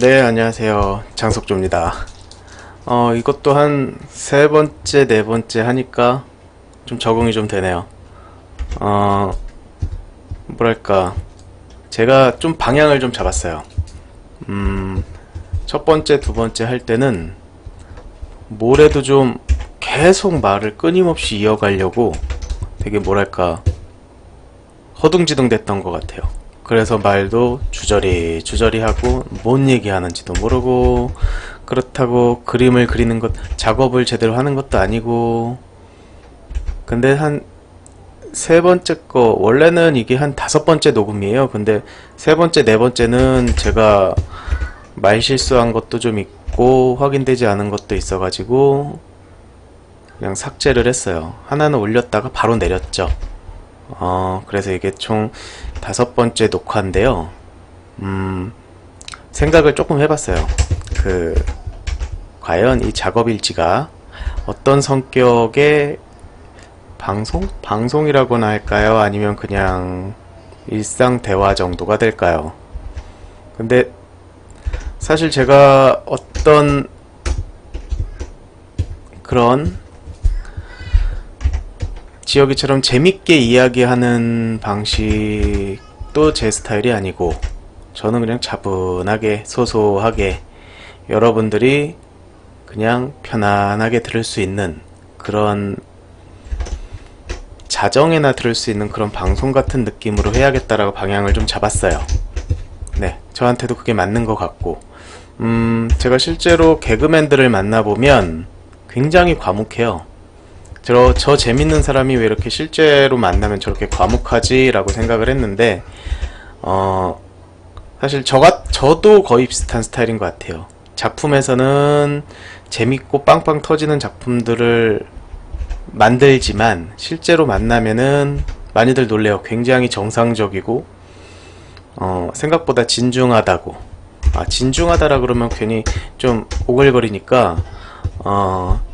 네, 안녕하세요. 장석조입니다. 이것도 한 세 번째, 네 번째 하니까 좀 적응이 좀 되네요. 어, 뭐랄까. 제가 좀 방향을 좀 잡았어요. 음, 첫 번째, 두 번째 할 때는 뭐래도 좀 계속 말을 끊임없이 이어가려고 되게 뭐랄까. 허둥지둥 됐던 것 같아요. 그래서 말도 주저리 주저리 하고 뭔 얘기하는지도 모르고 그렇다고 그림을 그리는 것 작업을 제대로 하는 것도 아니고 근데 한 세 번째 거 원래는 이게 한 다섯 번째 녹음이에요. 근데 세 번째 네 번째는 제가 말 실수한 것도 좀 있고 확인되지 않은 것도 있어가지고 그냥 삭제를 했어요. 하나는 올렸다가 바로 내렸죠. 그래서 이게 총 다섯 번째 녹화인데요. 생각을 조금 해봤어요. 그, 과연 이 작업 일지가 어떤 성격의 방송? 방송이라고나 할까요? 아니면 그냥 일상 대화 정도가 될까요? 근데 사실 제가 어떤 그런 지역이처럼 재밌게 이야기하는 방식도 제 스타일이 아니고 저는 그냥 차분하게 소소하게 여러분들이 그냥 편안하게 들을 수 있는 그런 자정에나 들을 수 있는 그런 방송 같은 느낌으로 해야겠다라고 방향을 좀 잡았어요. 네, 저한테도 그게 맞는 것 같고 제가 실제로 개그맨들을 만나보면 굉장히 과묵해요. 저 재밌는 사람이 왜 이렇게 실제로 만나면 저렇게 과묵하지? 라고 생각을 했는데, 사실 저도 거의 비슷한 스타일인 것 같아요. 작품에서는 재밌고 빵빵 터지는 작품들을 만들지만, 실제로 만나면은 많이들 놀래요. 굉장히 정상적이고, 생각보다 진중하다고. 진중하다라 그러면 괜히 좀 오글거리니까,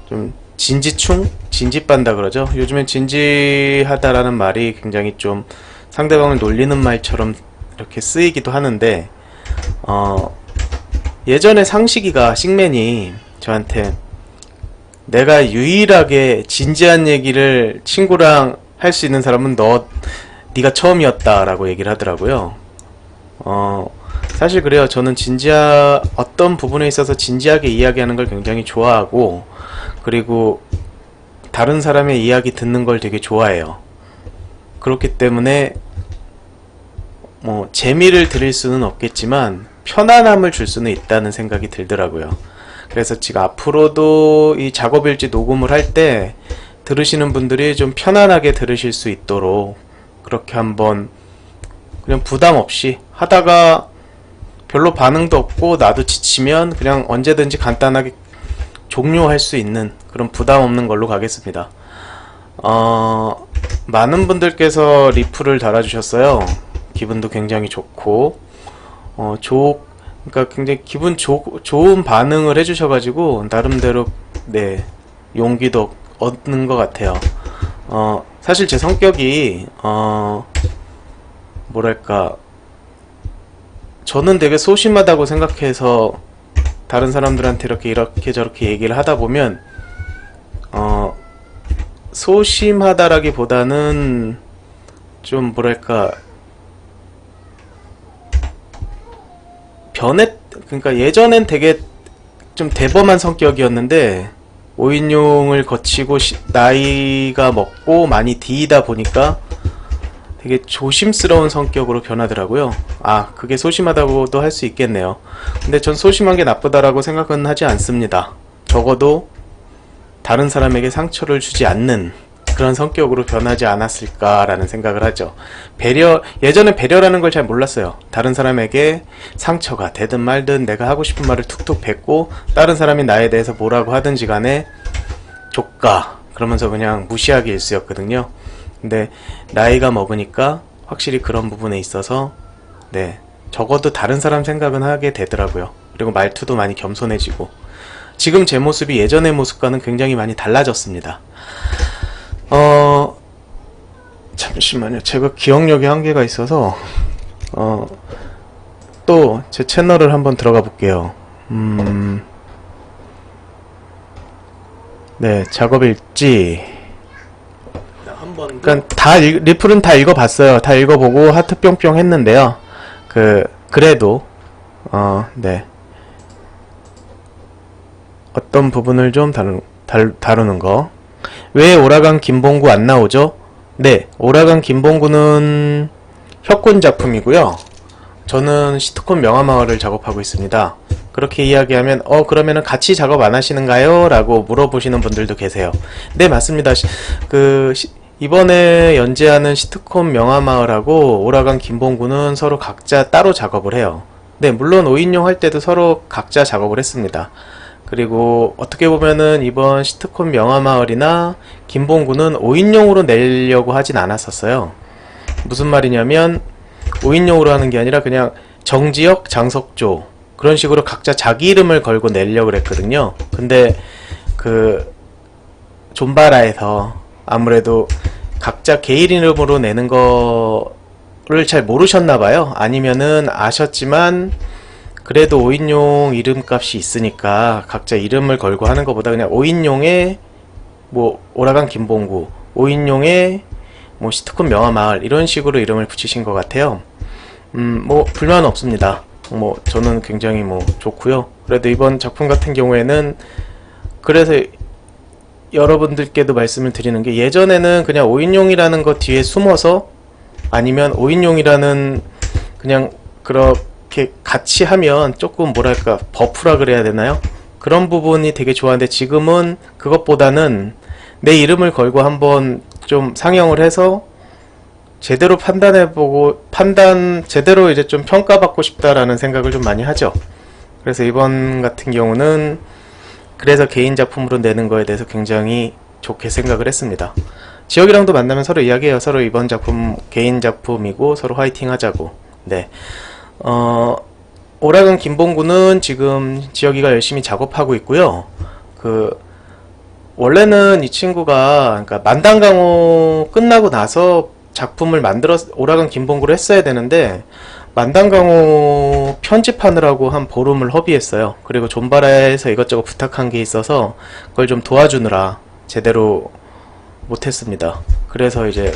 좀 진지충? 진지빤다 그러죠. 요즘엔 진지하다라는 말이 굉장히 좀 상대방을 놀리는 말처럼 이렇게 쓰이기도 하는데 예전에 상식이가 씩맨이 저한테 내가 유일하게 진지한 얘기를 친구랑 할 수 있는 사람은 네가 처음이었다라고 얘기를 하더라고요. 사실 그래요. 저는 어떤 부분에 있어서 진지하게 이야기하는 걸 굉장히 좋아하고 그리고 다른 사람의 이야기 듣는 걸 되게 좋아해요. 그렇기 때문에 뭐 재미를 드릴 수는 없겠지만 편안함을 줄 수는 있다는 생각이 들더라고요. 그래서 지금 앞으로도 이 작업일지 녹음을 할 때 들으시는 분들이 좀 편안하게 들으실 수 있도록 그렇게 한번 그냥 부담 없이 하다가 별로 반응도 없고 나도 지치면 그냥 언제든지 간단하게 종료할 수 있는 그런 부담 없는 걸로 가겠습니다. 많은 분들께서 리플을 달아주셨어요. 기분도 굉장히 좋고, 그러니까 굉장히 좋은 반응을 해주셔가지고, 나름대로, 네, 용기도 얻는 것 같아요. 사실 제 성격이, 뭐랄까, 저는 되게 소심하다고 생각해서 다른 사람들한테 이렇게 저렇게 얘기를 하다 보면 소심하다라기보다는 좀 뭐랄까 그러니까 예전엔 되게 좀 대범한 성격이었는데 5인용을 거치고 나이가 먹고 많이 뒤이다 보니까 되게 조심스러운 성격으로 변하더라고요. 그게 소심하다고도 할 수 있겠네요. 근데 전 소심한 게 나쁘다라고 생각은 하지 않습니다. 적어도 다른 사람에게 상처를 주지 않는 그런 성격으로 변하지 않았을까라는 생각을 하죠. 예전에 배려라는 걸 잘 몰랐어요. 다른 사람에게 상처가 되든 말든 내가 하고 싶은 말을 툭툭 뱉고 다른 사람이 나에 대해서 뭐라고 하든지 간에 조까 그러면서 그냥 무시하기 일쑤였거든요. 근데 나이가 먹으니까 확실히 그런 부분에 있어서 네, 적어도 다른 사람 생각은 하게 되더라고요. 그리고 말투도 많이 겸손해지고 지금 제 모습이 예전의 모습과는 굉장히 많이 달라졌습니다. 잠시만요. 제가 기억력에 한계가 있어서 또 제 채널을 한번 들어가 볼게요. 네, 작업 일지. 그러니까 리플은 다 읽어봤어요. 다 읽어보고 하트 뿅뿅 했는데요. 그래도 네, 어떤 부분을 좀 다루는 거. 왜 오라간 김봉구 안 나오죠? 네, 오라간 김봉구는 협군 작품이고요. 저는 시트콤 명화마을을 작업하고 있습니다. 그렇게 이야기하면 그러면은 같이 작업 안 하시는가요? 라고 물어보시는 분들도 계세요. 네, 맞습니다. 이번에 연재하는 시트콤 명화마을하고 오라간 김봉구는 서로 각자 따로 작업을 해요. 네, 물론 5인용 할 때도 서로 각자 작업을 했습니다. 그리고 어떻게 보면은 이번 시트콤 명화마을이나 김봉구는 5인용으로 내려고 하진 않았었어요. 무슨 말이냐면 5인용으로 하는 게 아니라 그냥 정지혁, 장석조 그런 식으로 각자 자기 이름을 걸고 내려고 했거든요. 근데 존바라에서 아무래도 각자 개인 이름으로 내는 거를 잘 모르셨나봐요. 아니면은 아셨지만 그래도 5인용 이름값이 있으니까 각자 이름을 걸고 하는 것보다 그냥 5인용에 뭐 오라간 김봉구, 5인용에 뭐 시트콤 명화마을 이런 식으로 이름을 붙이신 것 같아요. 뭐 불만은 없습니다. 뭐 저는 굉장히 뭐 좋고요. 그래도 이번 작품 같은 경우에는 그래서 여러분들께도 말씀을 드리는 게 예전에는 그냥 5인용이라는 것 뒤에 숨어서 아니면 5인용이라는 그냥 그렇게 같이 하면 조금 뭐랄까 버프라 그래야 되나요? 그런 부분이 되게 좋았는데 지금은 그것보다는 내 이름을 걸고 한번 좀 상영을 해서 제대로 판단해보고 제대로 이제 좀 평가받고 싶다라는 생각을 좀 많이 하죠. 그래서 이번 같은 경우는 그래서 개인 작품으로 내는 거에 대해서 굉장히 좋게 생각을 했습니다. 지혁이랑도 만나면 서로 이야기해요. 서로 이번 작품 개인 작품이고 서로 화이팅 하자고. 네. 오라간 김봉구는 지금 지혁이가 열심히 작업하고 있고요. 원래는 이 친구가 그러니까 만단강호 끝나고 나서 작품을 오라간 김봉구를 했어야 되는데 만단강호 편집하느라고 한 보름을 허비했어요. 그리고 존바라에서 이것저것 부탁한 게 있어서 그걸 좀 도와주느라 제대로 못했습니다. 그래서 이제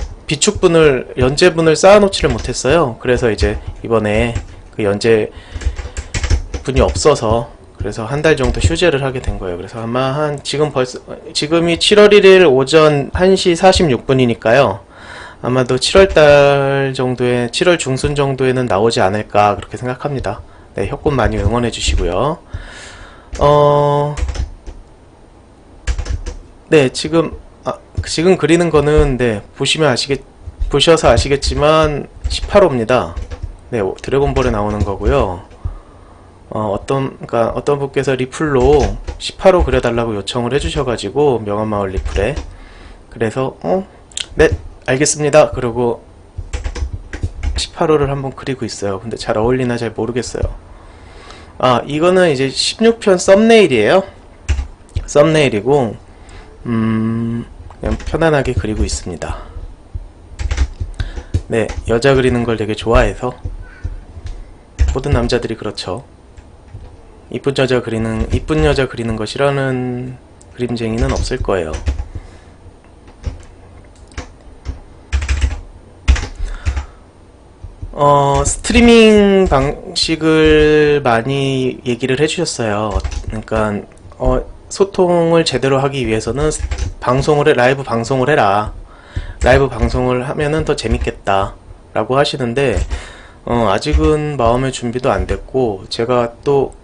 연재분을 쌓아놓지를 못했어요. 그래서 이제 이번에 그 연재분이 없어서 그래서 한 달 정도 휴재를 하게 된 거예요. 그래서 아마 지금이 7월 1일 오전 1시 46분이니까요. 아마도 7월 정도에 7월 중순 정도에는 나오지 않을까 그렇게 생각합니다. 네, 협군 많이 응원해 주시고요. 네, 지금 그리는 거는 네, 보셔서 아시겠지만 18호입니다. 네, 드래곤볼에 나오는 거고요. 어떤 분께서 리플로 18호 그려달라고 요청을 해주셔가지고 명화마을 리플에 그래서 네, 알겠습니다. 그리고 18호를 한번 그리고 있어요. 근데 잘 어울리나 잘 모르겠어요. 이거는 이제 16편 썸네일이에요. 썸네일이고 그냥 편안하게 그리고 있습니다. 네, 여자 그리는 걸 되게 좋아해서 모든 남자들이 그렇죠. 이쁜 여자 그리는 거 싫어하는 그림쟁이는 없을 거예요. 스트리밍 방식을 많이 얘기를 해주셨어요. 그러니까 소통을 제대로 하기 위해서는 라이브 방송을 해라. 라이브 방송을 하면은 더 재밌겠다 라고 하시는데 아직은 마음의 준비도 안 됐고 제가 또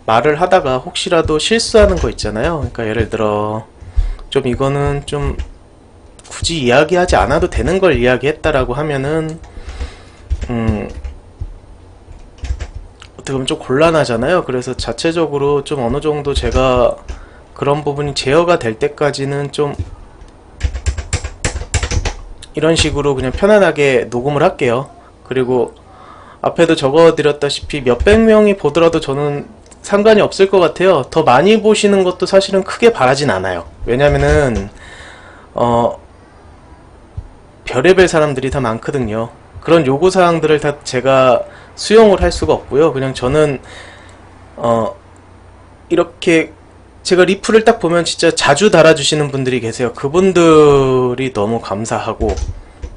말을 하다가 혹시라도 실수하는 거 있잖아요. 그러니까 예를 들어 좀 이거는 좀 굳이 이야기하지 않아도 되는 걸 이야기했다라고 하면은 어떻게 보면 좀 곤란하잖아요. 그래서 자체적으로 좀 어느 정도 제가 그런 부분이 제어가 될 때까지는 좀 이런 식으로 그냥 편안하게 녹음을 할게요. 그리고 앞에도 적어드렸다시피 몇백 명이 보더라도 저는 상관이 없을 것 같아요. 더 많이 보시는 것도 사실은 크게 바라진 않아요. 왜냐면은 별의별 사람들이 다 많거든요. 그런 요구사항들을 다 제가 수용을 할 수가 없고요. 그냥 저는 이렇게 제가 리플을 딱 보면 진짜 자주 달아주시는 분들이 계세요. 그분들이 너무 감사하고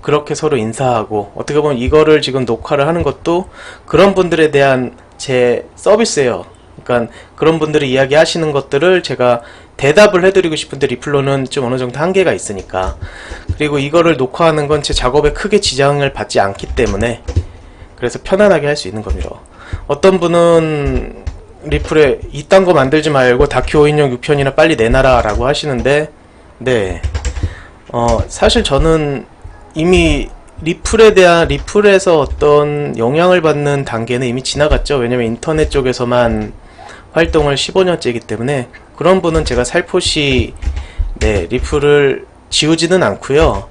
그렇게 서로 인사하고, 어떻게 보면 이거를 지금 녹화를 하는 것도 그런 분들에 대한 제 서비스예요. 그러니까 그런 분들이 이야기하시는 것들을 제가 대답을 해드리고 싶은데 리플로는 좀 어느 정도 한계가 있으니까. 그리고 이거를 녹화하는 건 제 작업에 크게 지장을 받지 않기 때문에 그래서 편안하게 할 수 있는 겁니다. 어떤 분은 리플에 이딴 거 만들지 말고 다큐 5인용 6편이나 빨리 내놔라 라고 하시는데, 네, 사실 저는 이미 리플에서 어떤 영향을 받는 단계는 이미 지나갔죠. 왜냐면 인터넷 쪽에서만 활동을 15년째이기 때문에. 그런 분은 제가 살포시 네, 리플을 지우지는 않고요.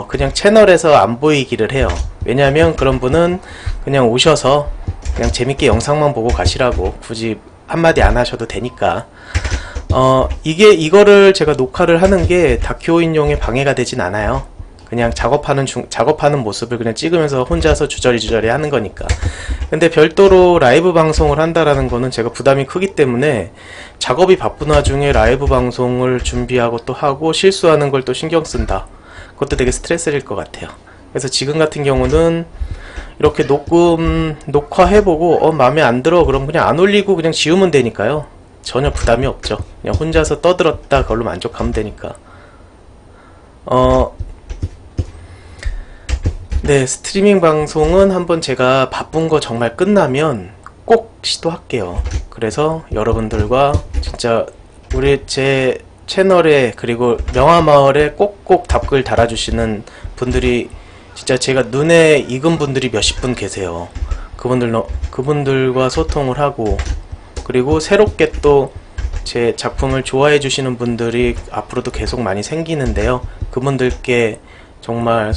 그냥 채널에서 안 보이기를 해요. 왜냐면 그런 분은 그냥 오셔서 그냥 재밌게 영상만 보고 가시라고, 굳이 한마디 안 하셔도 되니까. 이거를 제가 녹화를 하는 게 다큐인용에 방해가 되진 않아요. 그냥 작업하는 모습을 그냥 찍으면서 혼자서 주저리 하는 거니까. 근데 별도로 라이브 방송을 한다라는 거는 제가 부담이 크기 때문에, 작업이 바쁜 와중에 라이브 방송을 준비하고 또 하고 실수하는 걸 또 신경 쓴다. 그것도 되게 스트레스일 것 같아요. 그래서 지금 같은 경우는 이렇게 녹화해보고 마음에 안 들어 그럼 그냥 안 올리고 그냥 지우면 되니까요. 전혀 부담이 없죠. 그냥 혼자서 떠들었다 그걸로 만족하면 되니까. 네, 스트리밍 방송은 한번 제가 바쁜 거 정말 끝나면 꼭 시도할게요. 그래서 여러분들과 진짜 제 채널에, 그리고 명화마을에 꼭꼭 답글 달아주시는 분들이 진짜 제가 눈에 익은 분들이 몇십 분 계세요. 그분들과 소통을 하고, 그리고 새롭게 또 제 작품을 좋아해 주시는 분들이 앞으로도 계속 많이 생기는데요. 그분들께 정말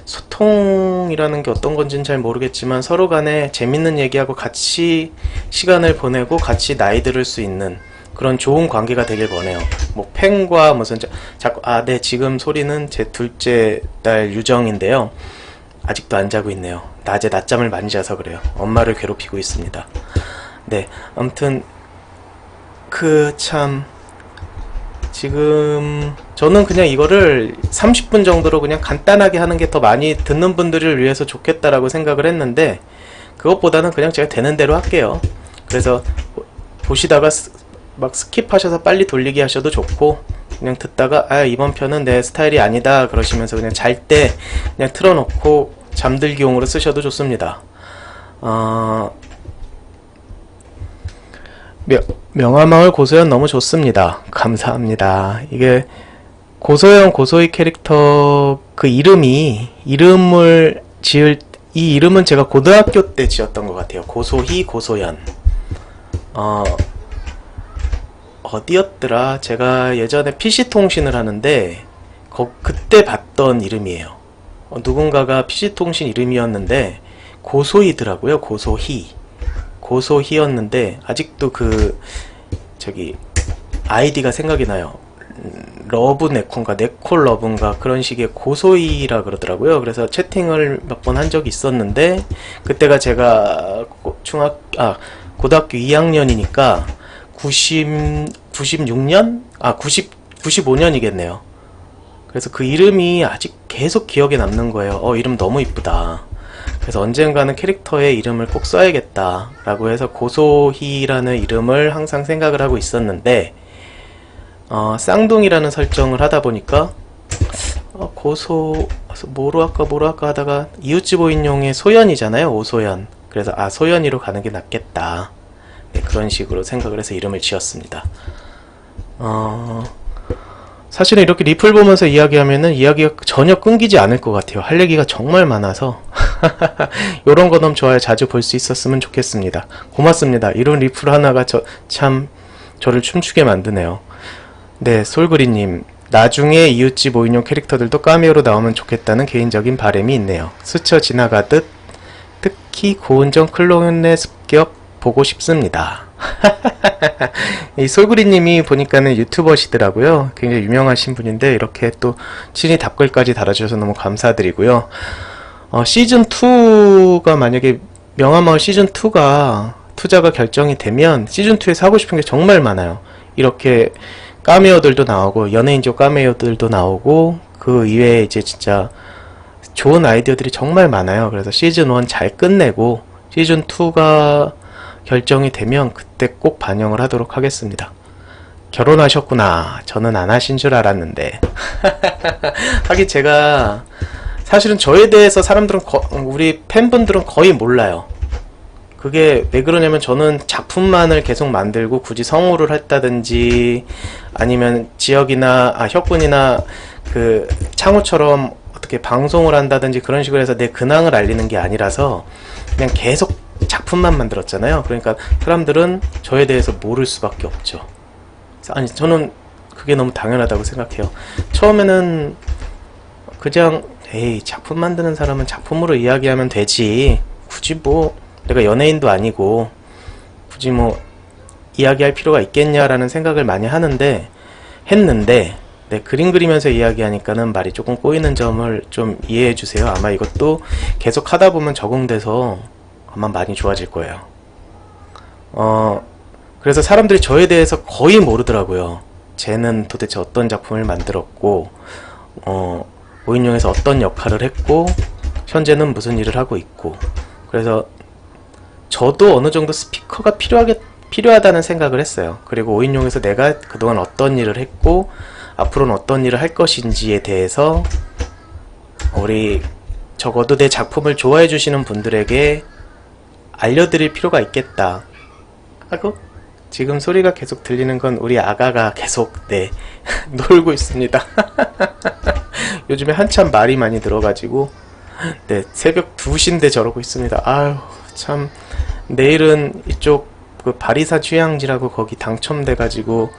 소통이라는 게 어떤 건지는 잘 모르겠지만 서로 간에 재밌는 얘기하고 같이 시간을 보내고 같이 나이 들을 수 있는 그런 좋은 관계가 되길 원해요. 뭐 팬과 무슨 네, 지금 소리는 제 둘째 딸 유정인데요. 아직도 안 자고 있네요. 낮에 낮잠을 많이 자서 그래요. 엄마를 괴롭히고 있습니다. 네, 아무튼 지금 저는 그냥 이거를 30분 정도로 그냥 간단하게 하는 게 더 많이 듣는 분들을 위해서 좋겠다라고 생각을 했는데, 그것보다는 그냥 제가 되는 대로 할게요. 그래서 보시다가 막 스킵하셔서 빨리 돌리기 하셔도 좋고, 그냥 듣다가 이번 편은 내 스타일이 아니다 그러시면서 그냥 잘 때 그냥 틀어놓고 잠들기용으로 쓰셔도 좋습니다. 명화마을 고소연 너무 좋습니다. 감사합니다. 이게 고소희 캐릭터 그 이름을 지을, 이 이름은 제가 고등학교 때 지었던 것 같아요. 고소희, 고소연. 어디였더라? 제가 예전에 PC통신을 하는데 그때 봤던 이름이에요. 누군가가 PC통신 이름이었는데 고소희더라고요. 고소희였는데 아직도 아이디가 생각이 나요. 러브네콘가 네콜러브인가 그런 식의 고소희라 그러더라고요. 그래서 채팅을 몇 번 한 적이 있었는데, 그때가 제가 고등학교 2학년이니까 96년? 95년이겠네요. 그래서 그 이름이 아직 계속 기억에 남는 거예요. 이름 너무 이쁘다. 그래서 언젠가는 캐릭터의 이름을 꼭 써야겠다 라고 해서 고소희라는 이름을 항상 생각을 하고 있었는데, 쌍둥이라는 설정을 하다 보니까 뭐로 할까 하다가 이웃집 5인용의 소연이잖아요. 오소연. 그래서 소연이로 가는 게 낫겠다. 네, 그런 식으로 생각을 해서 이름을 지었습니다. 사실은 이렇게 리플 보면서 이야기하면은 이야기가 전혀 끊기지 않을 것 같아요. 할 얘기가 정말 많아서 요런 거 너무 좋아요. 자주 볼 수 있었으면 좋겠습니다. 고맙습니다. 이런 리플 하나가 참 저를 춤추게 만드네요. 네, 솔그리님, 나중에 이웃집 5인용 캐릭터들도 카메오로 나오면 좋겠다는 개인적인 바람이 있네요. 스쳐 지나가듯 특히 고은정 클론의 습격 보고 싶습니다. 이 솔그리님이 보니까는 유튜버시더라고요. 굉장히 유명하신 분인데 이렇게 또 친히 답글까지 달아주셔서 너무 감사드리고요. 시즌2가 만약에 명화마을 시즌2가 투자가 결정이 되면 시즌2에서 하고 싶은 게 정말 많아요. 이렇게 카메오들도 나오고 연예인적 카메오들도 나오고 그 이외에 이제 진짜 좋은 아이디어들이 정말 많아요. 그래서 시즌1 잘 끝내고 시즌2가 결정이 되면 그때 꼭 반영을 하도록 하겠습니다. 결혼하셨구나. 저는 안 하신 줄 알았는데. 하긴 제가 사실은 저에 대해서 사람들은 우리 팬분들은 거의 몰라요. 그게 왜 그러냐면 저는 작품만을 계속 만들고 굳이 성우를 했다든지 아니면 지역이나 혁군이나 그 창우처럼 어떻게 방송을 한다든지 그런 식으로 해서 내 근황을 알리는 게 아니라서 그냥 계속 작품만 만들었잖아요. 그러니까 사람들은 저에 대해서 모를 수밖에 없죠. 아니 저는 그게 너무 당연하다고 생각해요. 처음에는 그냥 에이 작품 만드는 사람은 작품으로 이야기하면 되지 굳이 뭐 내가 연예인도 아니고 굳이 뭐 이야기할 필요가 있겠냐라는 생각을 많이 했는데 네, 그림 그리면서 이야기하니까는 말이 조금 꼬이는 점을 좀 이해해 주세요. 아마 이것도 계속 하다 보면 적응돼서 아마 많이 좋아질 거예요. 그래서 사람들이 저에 대해서 거의 모르더라고요. 쟤는 도대체 어떤 작품을 만들었고 오인용에서 어떤 역할을 했고 현재는 무슨 일을 하고 있고 그래서 저도 어느 정도 스피커가 필요하다는 생각을 했어요. 그리고 오인용에서 내가 그동안 어떤 일을 했고 앞으로는 어떤 일을 할 것인지에 대해서 우리 적어도 내 작품을 좋아해 주시는 분들에게 알려드릴 필요가 있겠다 하고 지금 소리가 계속 들리는 건 우리 아가가 계속 네 놀고 있습니다. 요즘에 한참 말이 많이 들어가지고 네 새벽 2시인데 저러고 있습니다. 아유 참 내일은 이쪽 그 바리사 휴양지라고 거기 당첨돼가지고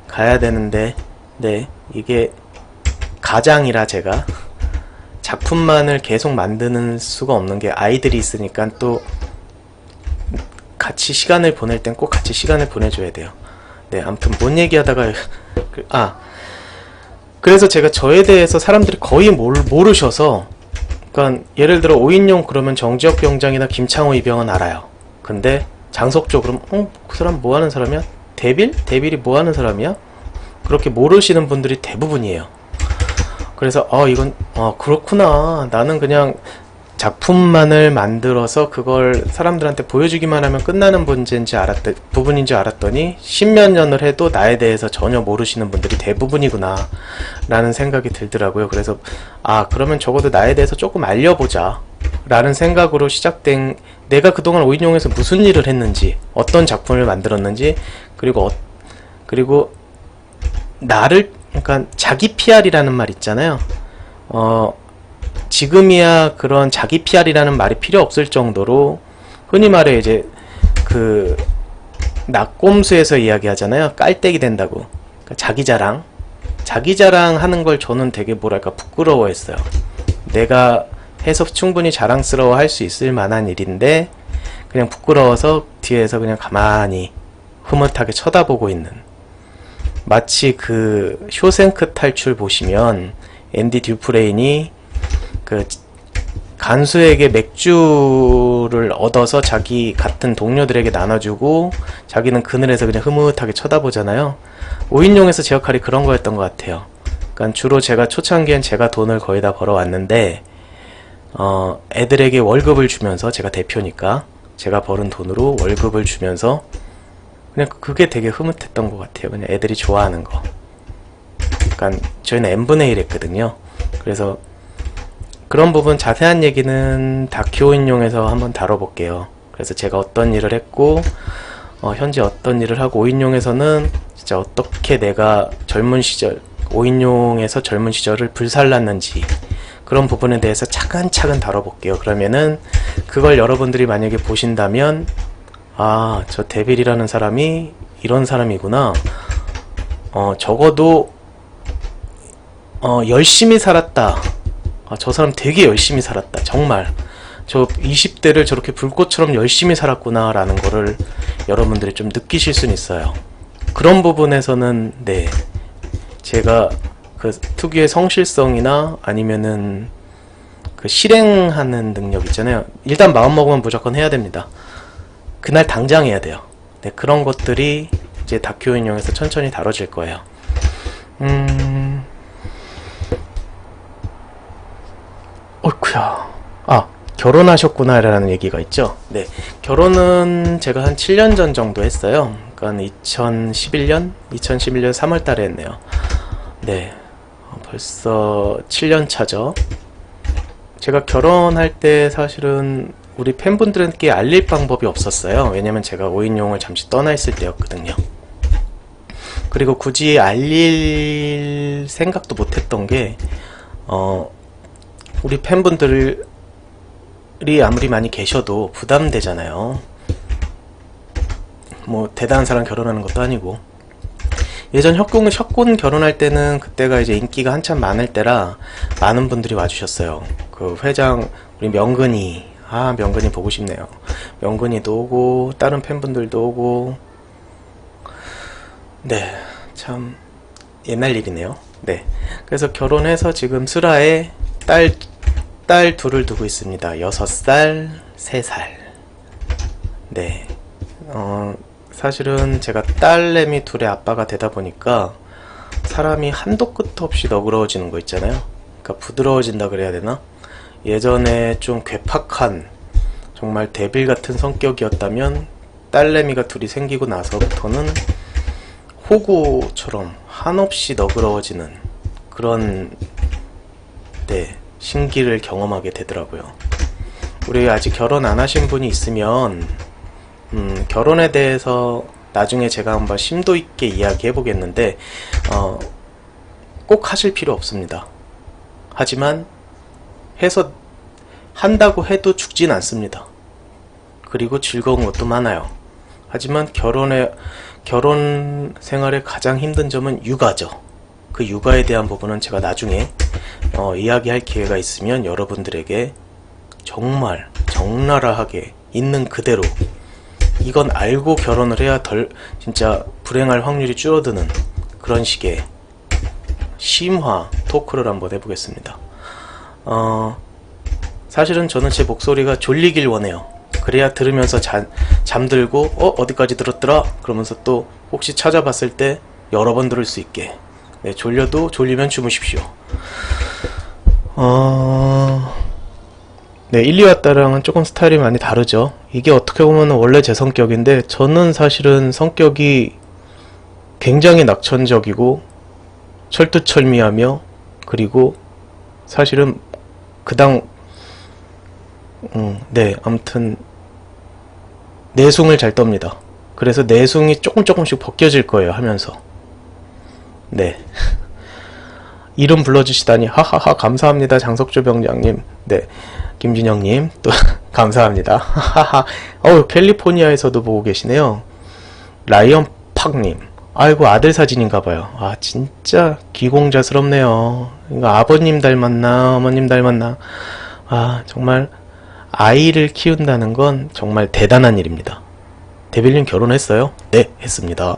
가야 되는데 네 이게 가장이라 제가 작품만을 계속 만드는 수가 없는 게 아이들이 있으니까 또 같이 시간을 보낼 땐 꼭 같이 시간을 보내줘야 돼요. 네 아무튼 뭔 얘기하다가 그래서 제가 저에 대해서 사람들이 거의 모르셔서 그러니까 예를 들어 오인용 그러면 정지혁 병장이나 김창호 이병헌 알아요. 근데 장석조 그럼 그 사람 뭐 하는 사람이야? 데빌이 뭐 하는 사람이야? 그렇게 모르시는 분들이 대부분이에요. 그래서 이건 그렇구나. 나는 그냥 작품만을 만들어서 그걸 사람들한테 보여주기만 하면 끝나는 부분인지 알았더니 십몇 년을 해도 나에 대해서 전혀 모르시는 분들이 대부분이구나 라는 생각이 들더라고요. 그래서 그러면 적어도 나에 대해서 조금 알려보자 라는 생각으로 시작된 내가 그동안 오인용에서 무슨 일을 했는지 어떤 작품을 만들었는지 그리고 나를 그러니까 자기 PR이라는 말 있잖아요. 지금이야 그런 자기 PR이라는 말이 필요 없을 정도로 흔히 말해 이제 그 낙곰수에서 이야기하잖아요. 깔때기 된다고. 그러니까 자기 자랑 하는 걸 저는 되게 뭐랄까 부끄러워했어요. 내가 해서 충분히 자랑스러워 할 수 있을 만한 일인데 그냥 부끄러워서 뒤에서 그냥 가만히 흐뭇하게 쳐다보고 있는 마치 그 쇼생크 탈출 보시면 앤디 듀프레인이 그 간수에게 맥주를 얻어서 자기 같은 동료들에게 나눠주고 자기는 그늘에서 그냥 흐뭇하게 쳐다보잖아요. 오인용에서 제 역할이 그런 거였던 것 같아요. 그러니까 주로 제가 초창기엔 제가 돈을 거의 다 벌어왔는데 애들에게 월급을 주면서 제가 대표니까 제가 벌은 돈으로 월급을 주면서 그냥 그게 되게 흐뭇했던 것 같아요. 그냥 애들이 좋아하는 거. 그러니까 저희는 n분의 1 했거든요. 그래서 그런 부분 자세한 얘기는 다큐오인용에서 한번 다뤄볼게요. 그래서 제가 어떤 일을 했고 현재 어떤 일을 하고 오인용에서는 진짜 어떻게 내가 젊은 시절 오인용에서 젊은 시절을 불살랐는지 그런 부분에 대해서 차근차근 다뤄볼게요. 그러면은 그걸 여러분들이 만약에 보신다면 저 데빌이라는 사람이 이런 사람이구나. 적어도 열심히 살았다. 저 사람 되게 열심히 살았다. 정말 저 20대를 저렇게 불꽃처럼 열심히 살았구나 라는 거를 여러분들이 좀 느끼실 수는 있어요. 그런 부분에서는 네 제가 그 특유의 성실성이나 아니면은 그 실행하는 능력 있잖아요. 일단 마음먹으면 무조건 해야 됩니다. 그날 당장 해야 돼요. 네, 그런 것들이 이제 다큐 인용에서 천천히 다뤄질 거예요. 어이쿠야. 결혼하셨구나라는 얘기가 있죠. 네, 결혼은 제가 한 7년 전 정도 했어요. 그러니까 2011년 3월 달에 했네요. 네, 벌써 7년 차죠. 제가 결혼할 때 사실은 우리 팬분들께 알릴 방법이 없었어요. 왜냐면 제가 5인용을 잠시 떠나 있을 때였거든요. 그리고 굳이 알릴 생각도 못했던 게 우리 팬분들이 아무리 많이 계셔도 부담되잖아요. 뭐 대단한 사람 결혼하는 것도 아니고. 예전 혁군 결혼할 때는 그때가 이제 인기가 한참 많을 때라 많은 분들이 와주셨어요. 그 회장 우리 명근이 명근이 보고 싶네요. 명근이도 오고 다른 팬분들도 오고. 네, 참 옛날 일이네요. 네, 그래서 결혼해서 지금 슬하에 딸 둘을 두고 있습니다. 6살, 3살. 네, 사실은 제가 딸내미 둘의 아빠가 되다 보니까 사람이 한도 끝 없이 너그러워지는 거 있잖아요. 그러니까 부드러워진다 그래야 되나? 예전에 좀 괴팍한 정말 데빌 같은 성격이었다면 딸내미가 둘이 생기고 나서부터는 호구처럼 한없이 너그러워지는 그런 신기를 경험하게 되더라고요. 우리 아직 결혼 안 하신 분이 있으면 결혼에 대해서 나중에 제가 한번 심도 있게 이야기해 보겠는데 꼭 하실 필요 없습니다. 하지만 한다고 해도 죽진 않습니다. 그리고 즐거운 것도 많아요. 하지만 결혼 생활의 가장 힘든 점은 육아죠. 그 육아에 대한 부분은 제가 나중에 이야기할 기회가 있으면 여러분들에게 정말 적나라하게 있는 그대로 이건 알고 결혼을 해야 진짜 불행할 확률이 줄어드는 그런 식의 심화 토크를 한번 해보겠습니다. 사실은 저는 제 목소리가 졸리길 원해요. 그래야 들으면서 잠들고 어디까지 들었더라? 그러면서 또 혹시 찾아봤을 때 여러 번 들을 수 있게. 네, 졸리면 주무십시오. 네, 1, 2화 때랑은 조금 스타일이 많이 다르죠. 이게 어떻게 보면 원래 제 성격인데 저는 사실은 성격이 굉장히 낙천적이고 철두철미하며 그리고 사실은 아무튼 내숭을 잘 떱니다. 그래서 내숭이 조금씩 벗겨질 거예요 하면서. 네. 이름 불러주시다니 하하하 감사합니다. 장석조 병장님. 네, 김진영님 또 감사합니다. 하하하. 캘리포니아에서도 보고 계시네요. 라이언 팍님. 아이고 아들 사진인가봐요. 진짜 귀공자스럽네요. 이거 아버님 닮았나 어머님 닮았나. 정말 아이를 키운다는 건 정말 대단한 일입니다. 데빌님 결혼했어요? 네, 했습니다.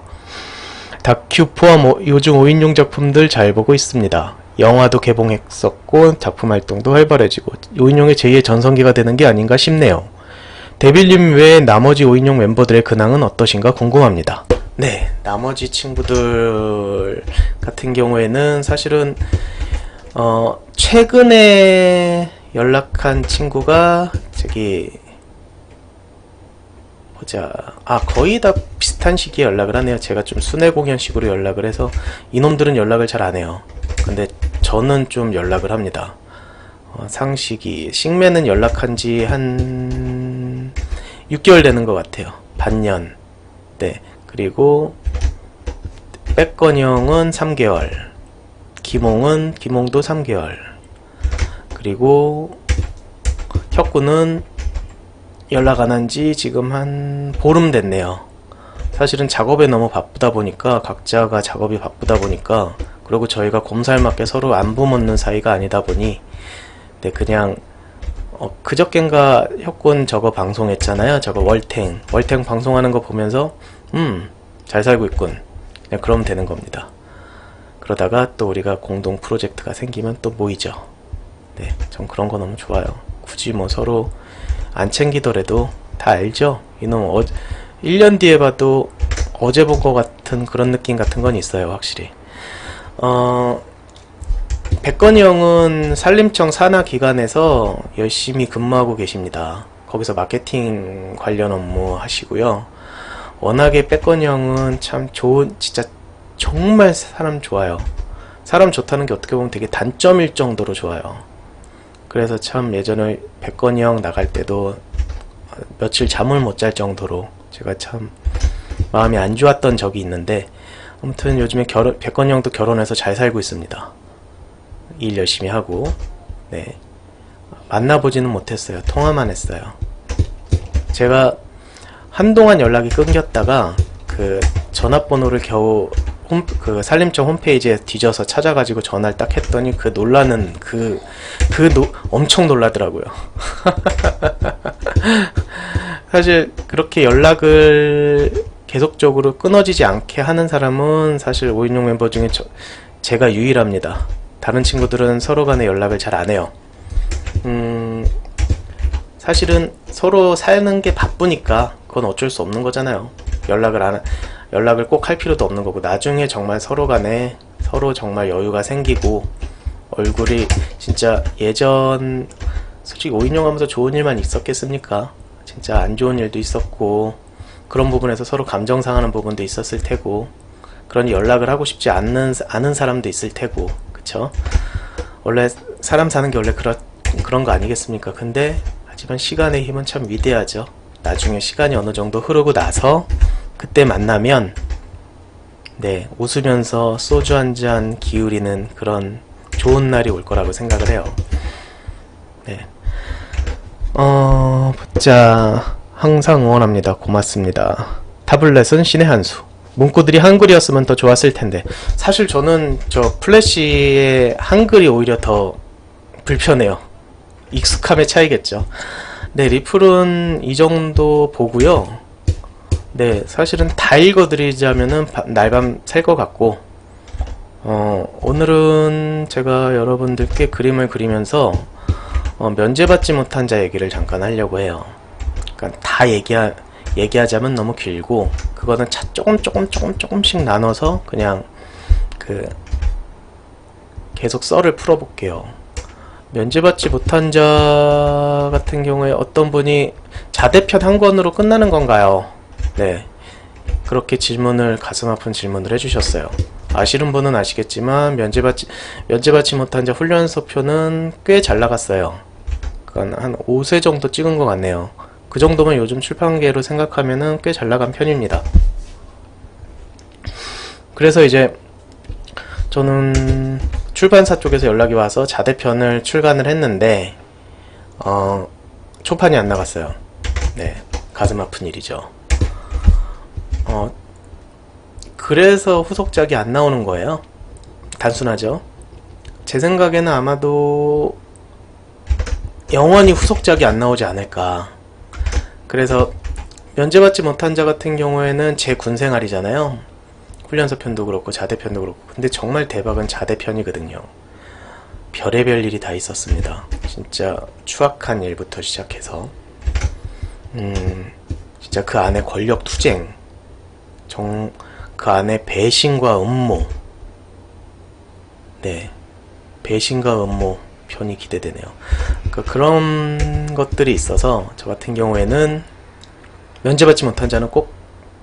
다큐 포함 요즘 5인용 작품들 잘 보고 있습니다. 영화도 개봉했었고 작품 활동도 활발해지고 5인용의 제2의 전성기가 되는 게 아닌가 싶네요. 데빌님 외에 나머지 5인용 멤버들의 근황은 어떠신가 궁금합니다. 네, 나머지 친구들 같은 경우에는 사실은 최근에 연락한 친구가 거의 다 비슷한 시기에 연락을 하네요. 제가 좀 순회 공연식으로 연락을 해서 이놈들은 연락을 잘 안 해요. 근데 저는 좀 연락을 합니다. 상식이 싱맨은 연락한 지 한 6개월 되는 것 같아요. 반년. 네, 그리고 백건형은 3개월, 기몽도 3개월, 그리고 혁구는 연락 안 한 지 지금 한 보름 됐네요. 사실은 작업에 너무 바쁘다 보니까 각자가 작업이 바쁘다 보니까 그리고 저희가 곰살맞게 서로 안부 묻는 사이가 아니다 보니 네, 그냥 그저껜가 혁군 저거 방송했잖아요. 저거 월탱 방송하는 거 보면서 잘 살고 있군. 그냥 그러면 되는 겁니다. 그러다가 또 우리가 공동 프로젝트가 생기면 또 모이죠. 네, 전 그런 거 너무 좋아요. 굳이 뭐 서로 안 챙기더라도 다 알죠? 이놈 1년 뒤에 봐도 어제 본 것 같은 그런 느낌 같은 건 있어요, 확실히. 백건이 형은 산림청 산하기관에서 열심히 근무하고 계십니다. 거기서 마케팅 관련 업무 하시고요. 워낙에 백건이 형은 참 진짜 정말 사람 좋아요. 사람 좋다는 게 어떻게 보면 되게 단점일 정도로 좋아요. 그래서 참 예전에 백건이 형 나갈 때도 며칠 잠을 못 잘 정도로 제가 참 마음이 안 좋았던 적이 있는데, 아무튼 요즘에 백건이 형도 결혼해서 잘 살고 있습니다. 일 열심히 하고. 네, 만나보지는 못했어요. 통화만 했어요. 제가 한동안 연락이 끊겼다가 그 전화번호를 겨우 그 산림청 홈페이지에 뒤져서 찾아가지고 전화를 딱 했더니 그 놀라는 엄청 놀라더라고요. 사실 그렇게 연락을 계속적으로 끊어지지 않게 하는 사람은 사실 5인용 멤버 중에 제가 유일합니다. 다른 친구들은 서로 간에 연락을 잘 안 해요. 사실은 서로 사는 게 바쁘니까 그건 어쩔 수 없는 거잖아요. 연락을 꼭 할 필요도 없는 거고, 나중에 정말 서로 간에 서로 정말 여유가 생기고 얼굴이 진짜 솔직히 5인용 하면서 좋은 일만 있었겠습니까? 진짜 안 좋은 일도 있었고, 그런 부분에서 서로 감정 상하는 부분도 있었을 테고, 그러니 연락을 하고 싶지 않은 사람도 있을 테고, 그쵸? 원래 사람 사는 게 원래 그런 거 아니겠습니까? 근데 하지만 시간의 힘은 참 위대하죠. 나중에 시간이 어느 정도 흐르고 나서 그때 만나면, 네, 웃으면서 소주 한 잔 기울이는 그런 좋은 날이 올 거라고 생각을 해요. 네. 보자. 항상 응원합니다. 고맙습니다. 타블렛은 신의 한 수. 문구들이 한글이었으면 더 좋았을 텐데. 사실 저는 저 플래시의 한글이 오히려 더 불편해요. 익숙함의 차이겠죠. 네, 리플은 이 정도 보고요. 네, 사실은 다 읽어드리자면은 날밤 샐 것 같고, 오늘은 제가 여러분들께 그림을 그리면서 면제받지 못한 자 얘기를 잠깐 하려고 해요. 그러니까 다 얘기하자면 너무 길고, 그거는 조금씩 나눠서 그냥 계속 썰을 풀어볼게요. 면제받지 못한 자 같은 경우에 어떤 분이 자대편 한 권으로 끝나는 건가요? 네, 그렇게 가슴 아픈 질문을 해주셨어요. 아시는 분은 아시겠지만 면제받지 못한 자 훈련소표는 꽤 잘 나갔어요. 그건 한 5세 정도 찍은 것 같네요. 그 정도면 요즘 출판계로 생각하면은 꽤 잘 나간 편입니다. 그래서 이제 저는 출판사 쪽에서 연락이 와서 자대편을 출간을 했는데 초판이 안 나갔어요. 네, 가슴 아픈 일이죠. 그래서 후속작이 안 나오는 거예요. 단순하죠. 제 생각에는 아마도 영원히 후속작이 안 나오지 않을까. 그래서 면제받지 못한 자 같은 경우에는 제 군생활이잖아요. 훈련소 편도 그렇고 자대편도 그렇고. 근데 정말 대박은 자대편이거든요. 별의별 일이 다 있었습니다. 진짜 추악한 일부터 시작해서 진짜 그 안에 권력 투쟁, 그 안에 배신과 음모, 네, 배신과 음모 편이 기대되네요. 그런 것들이 있어서 저 같은 경우에는 면제받지 못한 자는 꼭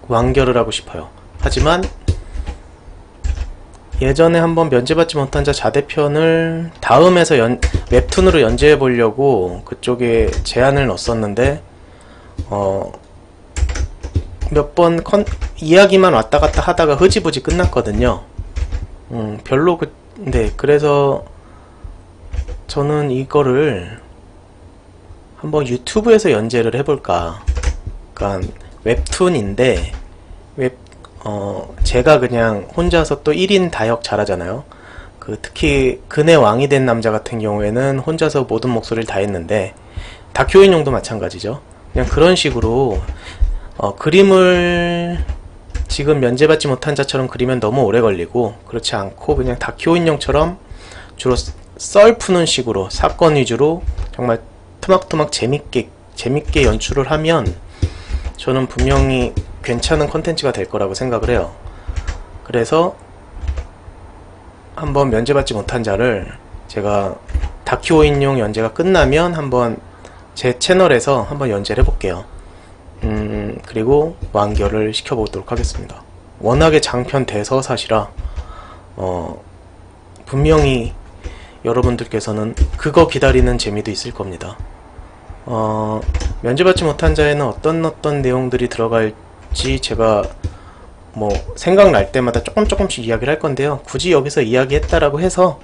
완결을 하고 싶어요. 하지만 예전에 한번 면제받지 못한 자 자대편을 다음에서 웹툰으로 연재해 보려고 그쪽에 제안을 넣었었는데 몇 번 이야기만 왔다 갔다 하다가 흐지부지 끝났거든요. 별로 네, 그래서 저는 이거를 한번 유튜브에서 연재를 해볼까. 그러니까 웹툰인데 제가 그냥 혼자서 또 1인 다역 잘하잖아요. 특히 근의 왕이 된 남자 같은 경우에는 혼자서 모든 목소리를 다 했는데, 다큐인용도 마찬가지죠. 그냥 그런 식으로 그림을 지금 면제받지 못한 자처럼 그리면 너무 오래 걸리고, 그렇지 않고 그냥 다큐인용처럼 주로 썰 푸는 식으로 사건 위주로 정말 토막토막 재밌게 연출을 하면 저는 분명히 괜찮은 컨텐츠가 될 거라고 생각을 해요. 그래서 한번 면제받지 못한 자를 제가 다큐 5인용 연재가 끝나면 한번 제 채널에서 한번 연재를 해볼게요. 그리고 완결을 시켜보도록 하겠습니다. 워낙에 장편 대서사시라 분명히 여러분들께서는 그거 기다리는 재미도 있을 겁니다. 면제받지 못한 자에는 어떤 내용들이 들어갈지 제가 뭐 생각날 때마다 조금씩 이야기를 할 건데요. 굳이 여기서 이야기했다라고 해서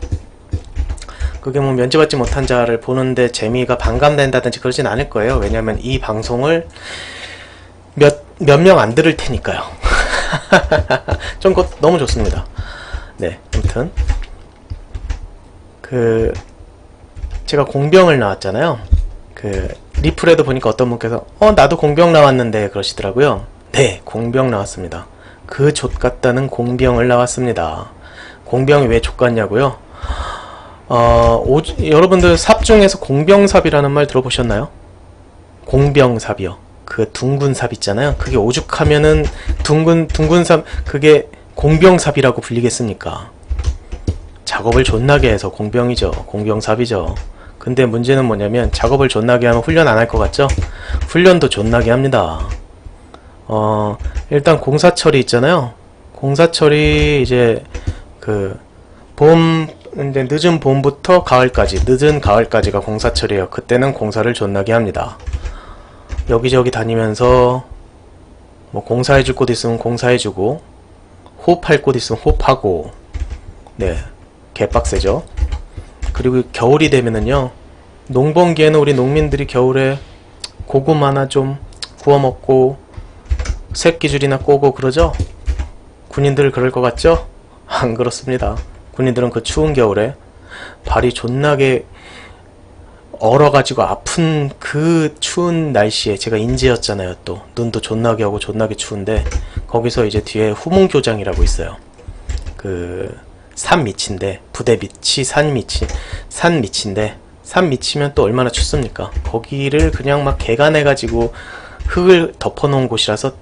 그게 뭐 면제받지 못한 자를 보는데 재미가 반감된다든지 그러진 않을 거예요. 왜냐면 이 방송을 몇 명 안 들을 테니까요. 전 그거 너무 좋습니다. 네, 아무튼 제가 공병을 나왔잖아요. 리플에도 보니까 어떤 분께서 나도 공병 나왔는데 그러시더라고요. 네, 공병 나왔습니다. 그 족같다는 공병을 나왔습니다. 공병이 왜 족같냐고요? 여러분들 삽 중에서 공병삽이라는 말 들어보셨나요? 공병삽이요. 그 둥근 삽 있잖아요. 그게 오죽하면은 둥근 삽, 그게 공병삽이라고 불리겠습니까? 작업을 존나게 해서 공병이죠. 공병삽이죠. 근데 문제는 뭐냐면 작업을 존나게 하면 훈련 안 할 것 같죠? 훈련도 존나게 합니다. 일단 공사 처리 있잖아요. 공사 처리 이제 이제 늦은 봄부터 가을까지, 늦은 가을까지가 공사 처리예요. 그때는 공사를 존나게 합니다. 여기저기 다니면서 뭐 공사해줄 곳 있으면 공사해주고 호흡할 곳 있으면 호흡하고, 네, 개빡세죠. 그리고 겨울이 되면은요, 농번기에는 우리 농민들이 겨울에 고구마나 좀 구워 먹고 새끼줄이나 꼬고 그러죠? 군인들 그럴 것 같죠? 안 그렇습니다. 군인들은 그 추운 겨울에 발이 존나게 얼어가지고 아픈 그 추운 날씨에, 제가 인제였잖아요. 또 눈도 존나게 오고 존나게 추운데 거기서 이제 뒤에 후문교장이라고 있어요. 산 밑인데, 부대 밑이 산 밑인데 산 밑이면 또 얼마나 춥습니까? 거기를 그냥 막 개간해가지고 흙을 덮어놓은 곳이라서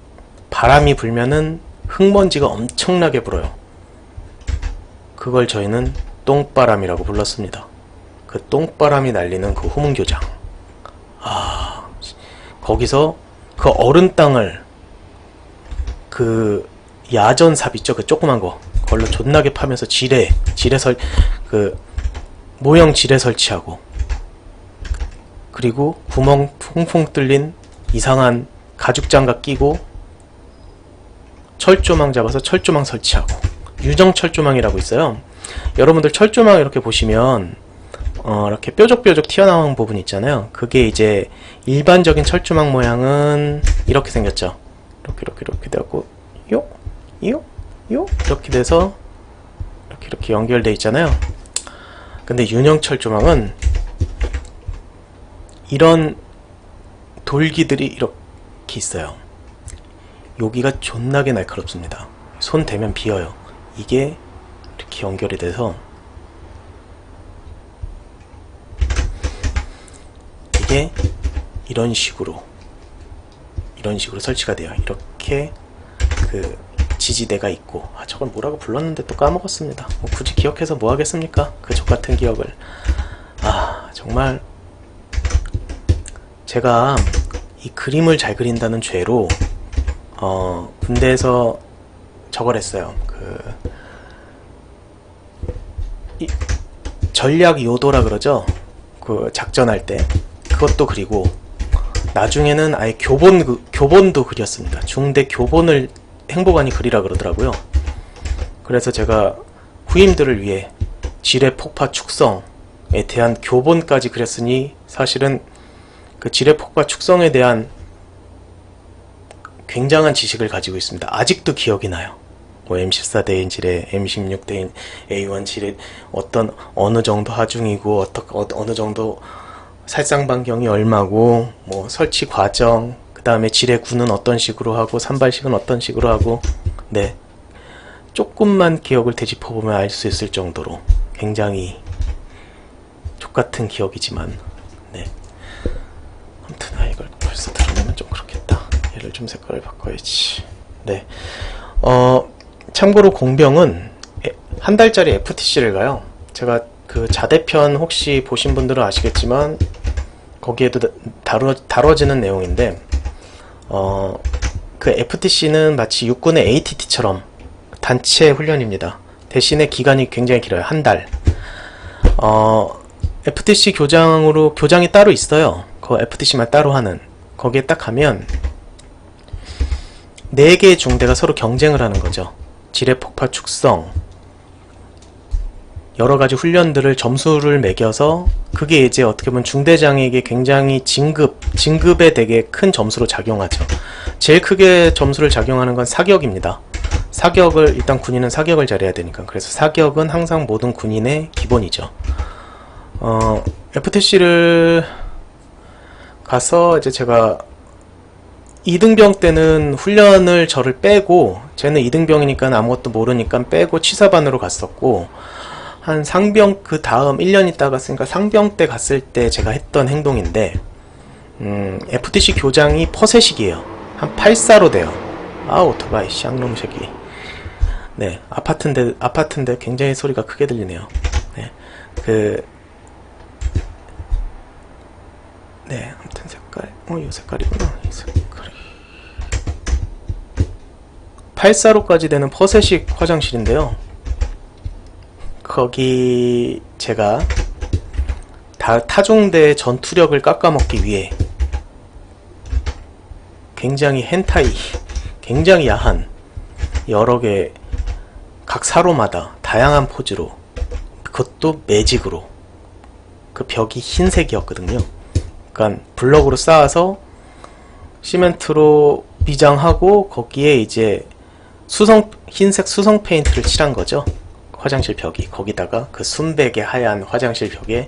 바람이 불면은 흙먼지가 엄청나게 불어요. 그걸 저희는 똥바람이라고 불렀습니다. 그 똥바람이 날리는 그 후문교장. 거기서 그 얼은 땅을 야전삽 있죠? 그 조그만 거. 그걸로 존나게 파면서 모형 지뢰 설치하고, 그리고 구멍 퐁퐁 뚫린 이상한 가죽장갑 끼고 철조망 잡아서 철조망 설치하고, 유정 철조망이라고 있어요. 여러분들 철조망 이렇게 보시면 이렇게 뾰족뾰족 튀어나온 부분 있잖아요. 그게 이제 일반적인 철조망 모양은 이렇게 생겼죠. 이렇게 되고 이렇게 돼서 이렇게 연결돼 있잖아요. 근데 윤형 철조망은 이런 돌기들이 이렇게 있어요. 여기가 존나게 날카롭습니다. 손 대면 비어요. 이게 이렇게 연결이 돼서 이게 이런 식으로 설치가 돼요. 이렇게 지지대가 있고, 저걸 뭐라고 불렀는데 또 까먹었습니다. 뭐 굳이 기억해서 뭐 하겠습니까? 그 족같은 기억을. 정말 제가 이 그림을 잘 그린다는 죄로 군대에서 저걸 했어요. 전략 요도라 그러죠? 작전할 때 그것도 그리고 나중에는 아예 교본도 그렸습니다. 중대 교본을 행보관이 그리라 그러더라고요. 그래서 제가 후임들을 위해 지뢰 폭파 축성에 대한 교본까지 그렸으니 사실은 그 지뢰 폭파 축성에 대한 굉장한 지식을 가지고 있습니다. 아직도 기억이 나요. 뭐 M14 대인 지뢰, M16 대인 A1 지뢰, 어느 정도 하중이고 어느 정도 살상 반경이 얼마고, 뭐 설치 과정, 그 다음에 지뢰 구는 어떤 식으로 하고 산발식은 어떤 식으로 하고, 네, 조금만 기억을 되짚어보면 알 수 있을 정도로 굉장히 족같은 기억이지만. 네. 아무튼 이걸 벌써 드러내면 좀 그렇겠다. 얘를 좀 색깔을 바꿔야지. 네. 참고로 공병은 한 달짜리 FTC를 가요. 제가 그 자대편 혹시 보신 분들은 아시겠지만 거기에도 다뤄지는 내용인데, 그 FTC는 마치 육군의 ATT처럼 단체 훈련입니다. 대신에 기간이 굉장히 길어요. 한 달. FTC 교장이 따로 있어요. 그 FTC만 따로 하는. 거기에 딱 가면 4개의 중대가 서로 경쟁을 하는 거죠. 지뢰폭파 축성, 여러가지 훈련들을 점수를 매겨서, 그게 이제 어떻게 보면 중대장에게 굉장히 진급에 되게 큰 점수로 작용하죠. 제일 크게 점수를 작용하는 건 사격입니다. 사격을, 일단 군인은 사격을 잘해야 되니까. 그래서 사격은 항상 모든 군인의 기본이죠. FTC를 가서 이제 제가 2등병 때는 훈련을 저를 빼고, 쟤는 2등병이니까 아무것도 모르니까 빼고 치사반으로 갔었고, 한 상병, 그 다음 1년 있다 갔으니까 상병 때 갔을 때 제가 했던 행동인데, FTC 교장이 퍼세식이에요. 한 8사로 돼요. 아, 오토바이 쌍놈 새끼. 네, 아파트인데 굉장히 소리가 크게 들리네요. 네, 네, 아무튼 색깔, 이 색깔이구나. 이 색깔이. 8사로까지 되는 퍼세식 화장실인데요. 거기 제가 타중대의 전투력을 깎아먹기 위해 굉장히 hentai, 굉장히 야한 여러 개 각 사로마다 다양한 포즈로, 그것도 매직으로, 그 벽이 흰색이었거든요. 그러니까 블럭으로 쌓아서 시멘트로 미장하고 거기에 이제 흰색 수성 페인트를 칠한 거죠. 화장실 벽이. 거기다가 그 순백의 하얀 화장실 벽에,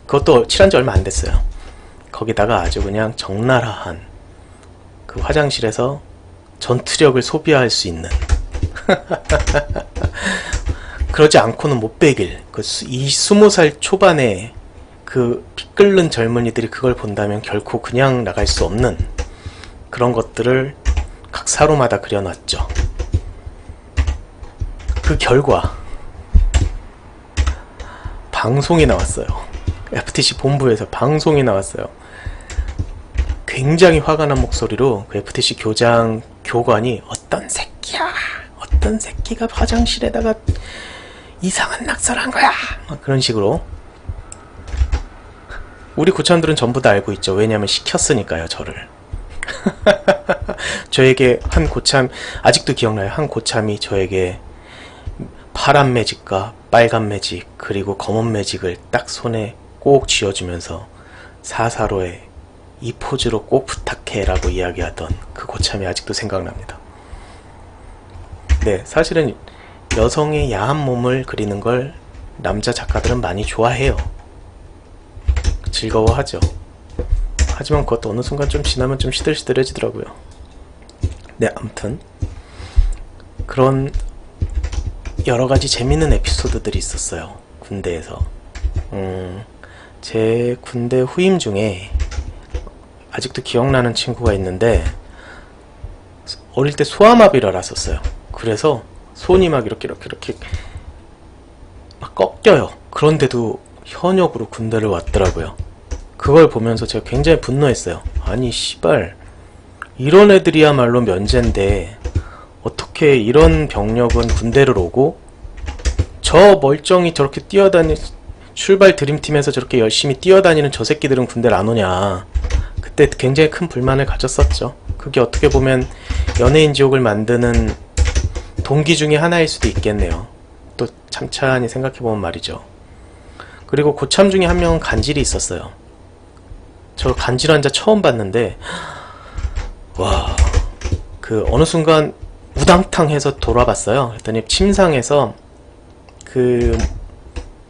그것도 칠한 지 얼마 안 됐어요. 거기다가 아주 그냥 적나라한 그 화장실에서 전투력을 소비할 수 있는 그러지 않고는 못 베길, 이 20살 초반에 그 피 끓는 젊은이들이 그걸 본다면 결코 그냥 나갈 수 없는 그런 것들을 각 사로마다 그려놨죠. 그 결과 방송이 나왔어요. FTC 본부에서 방송이 나왔어요. 굉장히 화가 난 목소리로 그 FTC 교관이 어떤 새끼가 화장실에다가 이상한 낙서를 한 거야, 그런 식으로. 우리 고참들은 전부 다 알고 있죠. 왜냐면 시켰으니까요, 저를. 저에게 한 고참, 아직도 기억나요. 한 고참이 저에게 파란 매직과 빨간 매직 그리고 검은 매직을 딱 손에 꼭 쥐어주면서 4사로에 이 포즈로 꼭 부탁해 라고 이야기하던 그 고참이 아직도 생각납니다. 네, 사실은 여성의 야한 몸을 그리는 걸 남자 작가들은 많이 좋아해요. 즐거워하죠. 하지만 그것도 어느 순간 좀 지나면 좀 시들시들해지더라고요. 네, 아무튼 그런 여러가지 재밌는 에피소드들이 있었어요. 군대에서. 제 군대 후임 중에 아직도 기억나는 친구가 있는데, 어릴 때 소아마비를 앓았었어요. 그래서 손이 막 이렇게 막 꺾여요. 그런데도 현역으로 군대를 왔더라고요. 그걸 보면서 제가 굉장히 분노했어요. 아니 씨발, 이런 애들이야말로 면제인데 어떻게 이런 병력은 군대를 오고, 저 멀쩡히 저렇게 출발 드림팀에서 저렇게 열심히 뛰어다니는 저 새끼들은 군대를 안 오냐. 그때 굉장히 큰 불만을 가졌었죠. 그게 어떻게 보면 연예인 지옥을 만드는 동기 중에 하나일 수도 있겠네요. 또 참찬히 생각해보면 말이죠. 그리고 고참 중에 한 명은 간질이 있었어요. 저 간질 환자 처음 봤는데, 와, 그 어느 순간 우당탕 해서 돌아봤어요. 그랬더니 침상에서 그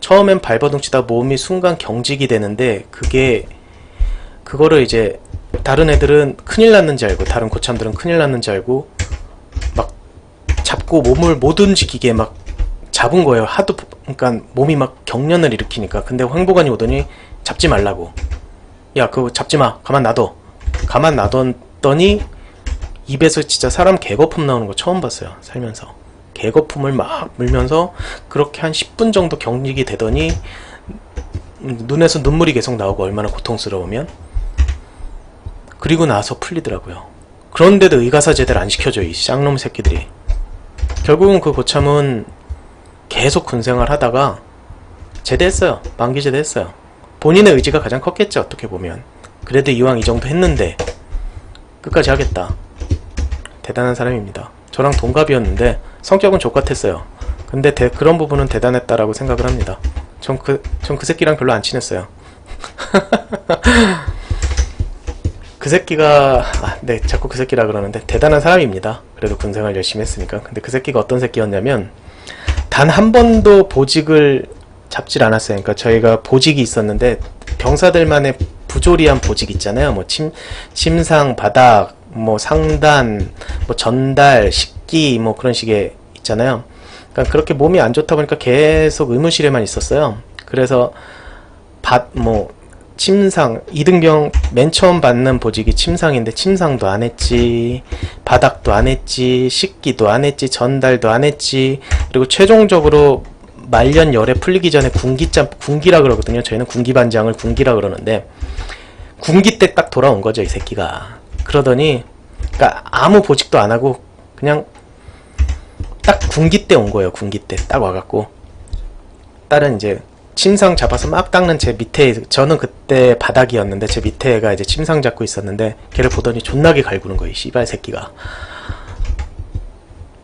처음엔 발버둥치다 몸이 순간 경직이 되는데, 그거를 이제 다른 애들은 큰일 났는지 알고, 다른 고참들은 큰일 났는지 알고 막 잡고 몸을 못 움직이게 막 잡은 거예요. 하도, 그러니까 몸이 막 경련을 일으키니까. 근데 행보관이 오더니 잡지 말라고. 야, 그거 잡지 마. 가만 놔둬. 가만 놔뒀더니 입에서 진짜 사람 개거품 나오는 거 처음 봤어요. 살면서. 개거품을 막 물면서 그렇게 한 10분 정도 격리기 되더니 눈에서 눈물이 계속 나오고 얼마나 고통스러우면. 그리고 나서 풀리더라고요. 그런데도 의가사 제대로 안 시켜줘, 이 쌍놈 새끼들이. 결국은 그 고참은 계속 군생활 하다가 제대했어요. 만기 제대했어요. 본인의 의지가 가장 컸겠죠, 어떻게 보면. 그래도 이왕 이 정도 했는데 끝까지 하겠다. 대단한 사람입니다. 저랑 동갑이었는데 성격은 족같았어요. 근데 그런 부분은 대단했다라고 생각을 합니다. 전 그 새끼랑 별로 안 친했어요. 그 새끼가 네, 자꾸 그 새끼라 그러는데 대단한 사람입니다. 그래도 군생활 열심히 했으니까. 근데 그 새끼가 어떤 새끼였냐면 단 한 번도 보직을 잡질 않았어요. 그러니까 저희가 보직이 있었는데 병사들만의 부조리한 보직 있잖아요. 뭐 침상, 바닥, 뭐 상단, 뭐 전달, 식기, 뭐 그런 식의 있잖아요. 그러니까 그렇게 몸이 안 좋다 보니까 계속 의무실에만 있었어요. 그래서 침상, 이등병 맨 처음 받는 보직이 침상인데 침상도 안 했지, 바닥도 안 했지, 식기도 안 했지, 전달도 안 했지. 그리고 최종적으로 말년 열에 풀리기 전에 군기라 그러거든요. 저희는 군기반장을 군기라 그러는데 군기 때 딱 돌아온 거죠, 이 새끼가. 그러더니 그러니까 아무 보직도 안 하고 그냥 딱 군기 때 온 거예요. 군기 때 딱 와갖고 딸은 이제 침상 잡아서 막 닦는 제 밑에, 저는 그때 바닥이었는데 제 밑에 애가 이제 침상 잡고 있었는데 걔를 보더니 존나게 갈구는 거예요, 씨발 새끼가.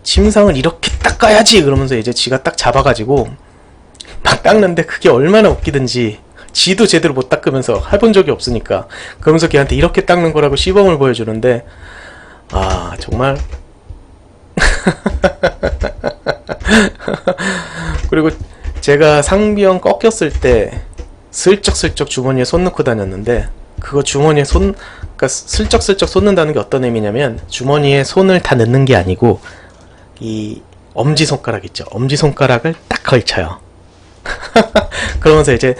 침상을 이렇게 닦아야지 그러면서 이제 지가 딱 잡아가지고 막 닦는데 그게 얼마나 웃기든지, 지도 제대로 못 닦으면서 해본 적이 없으니까 그러면서 걔한테 이렇게 닦는 거라고 시범을 보여주는데 정말 그리고 제가 상병 꺾였을 때 슬쩍슬쩍 주머니에 손 넣고 다녔는데 그거 주머니에 그러니까 슬쩍슬쩍 손 넣는다는 게 어떤 의미냐면 주머니에 손을 다 넣는 게 아니고 이 엄지손가락 있죠. 엄지손가락을 딱 걸쳐요. 그러면서 이제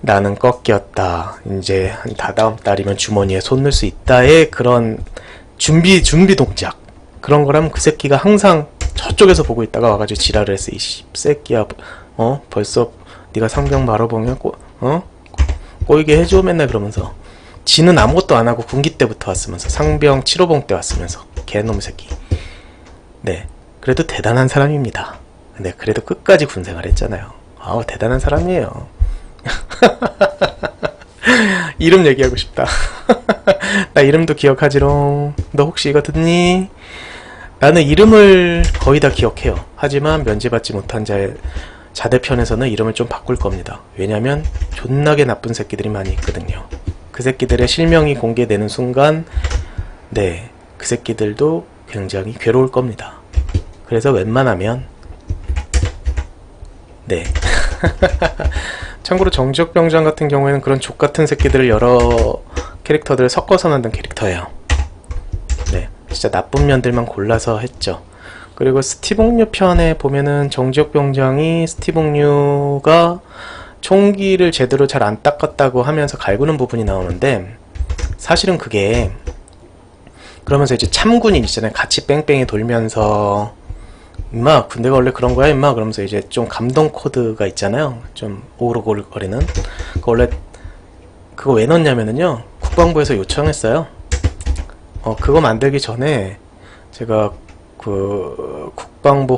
나는 꺾였다. 이제 한 다다음 달이면 주머니에 손 넣을 수 있다의 그런 준비 동작. 그런 거라면 그 새끼가 항상 저쪽에서 보고 있다가 와가지고 지랄을 했어. 이 씹새끼야. 벌써 네가 상병 말아보면 꼬이게 해줘 맨날 그러면서. 지는 아무것도 안 하고 군기 때부터 왔으면서 상병 7호봉 때 왔으면서 개놈의 새끼. 네, 그래도 대단한 사람입니다. 근데 그래도 끝까지 군생활 했잖아요. 대단한 사람이에요. 이름 얘기하고 싶다. 나 이름도 기억하지롱. 너 혹시 이거 듣니? 나는 이름을 거의 다 기억해요. 하지만 면제받지 못한 자대 편에서는 이름을 좀 바꿀 겁니다. 왜냐면 존나게 나쁜 새끼들이 많이 있거든요. 그 새끼들의 실명이 공개되는 순간 네, 그 새끼들도 굉장히 괴로울 겁니다. 그래서 웬만하면 네. 참고로 정지혁병장 같은 경우에는 그런 족같은 새끼들을 여러 캐릭터들을 섞어서 만든 캐릭터예요. 네, 진짜 나쁜 면들만 골라서 했죠. 그리고 스티븐류 편에 보면은 정지혁병장이 스티븐류가 총기를 제대로 잘 안 닦았다고 하면서 갈구는 부분이 나오는데 사실은 그게 그러면서 이제 참군인 있잖아요. 같이 뺑뺑이 돌면서 임마 군대가 원래 그런 거야 임마 그러면서 이제 좀 감동 코드가 있잖아요. 좀 오글오글거리는 원래 그거 왜 넣냐면은요 국방부에서 요청했어요. 그거 만들기 전에 제가 그 국방부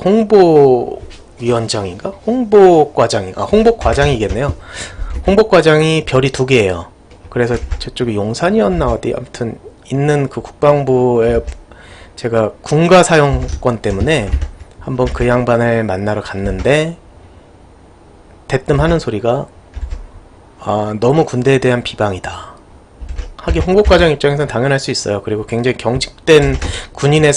홍보위원장인가 홍보과장이겠네요. 홍보과장이 별이 2개예요. 그래서 저쪽에 용산이었나 어디 아무튼 있는 그 국방부에 제가 군가 사용권 때문에 한번 그 양반을 만나러 갔는데 대뜸 하는 소리가 너무 군대에 대한 비방이다. 하긴 홍보과장 입장에서는 당연할 수 있어요. 그리고 굉장히 경직된 군인의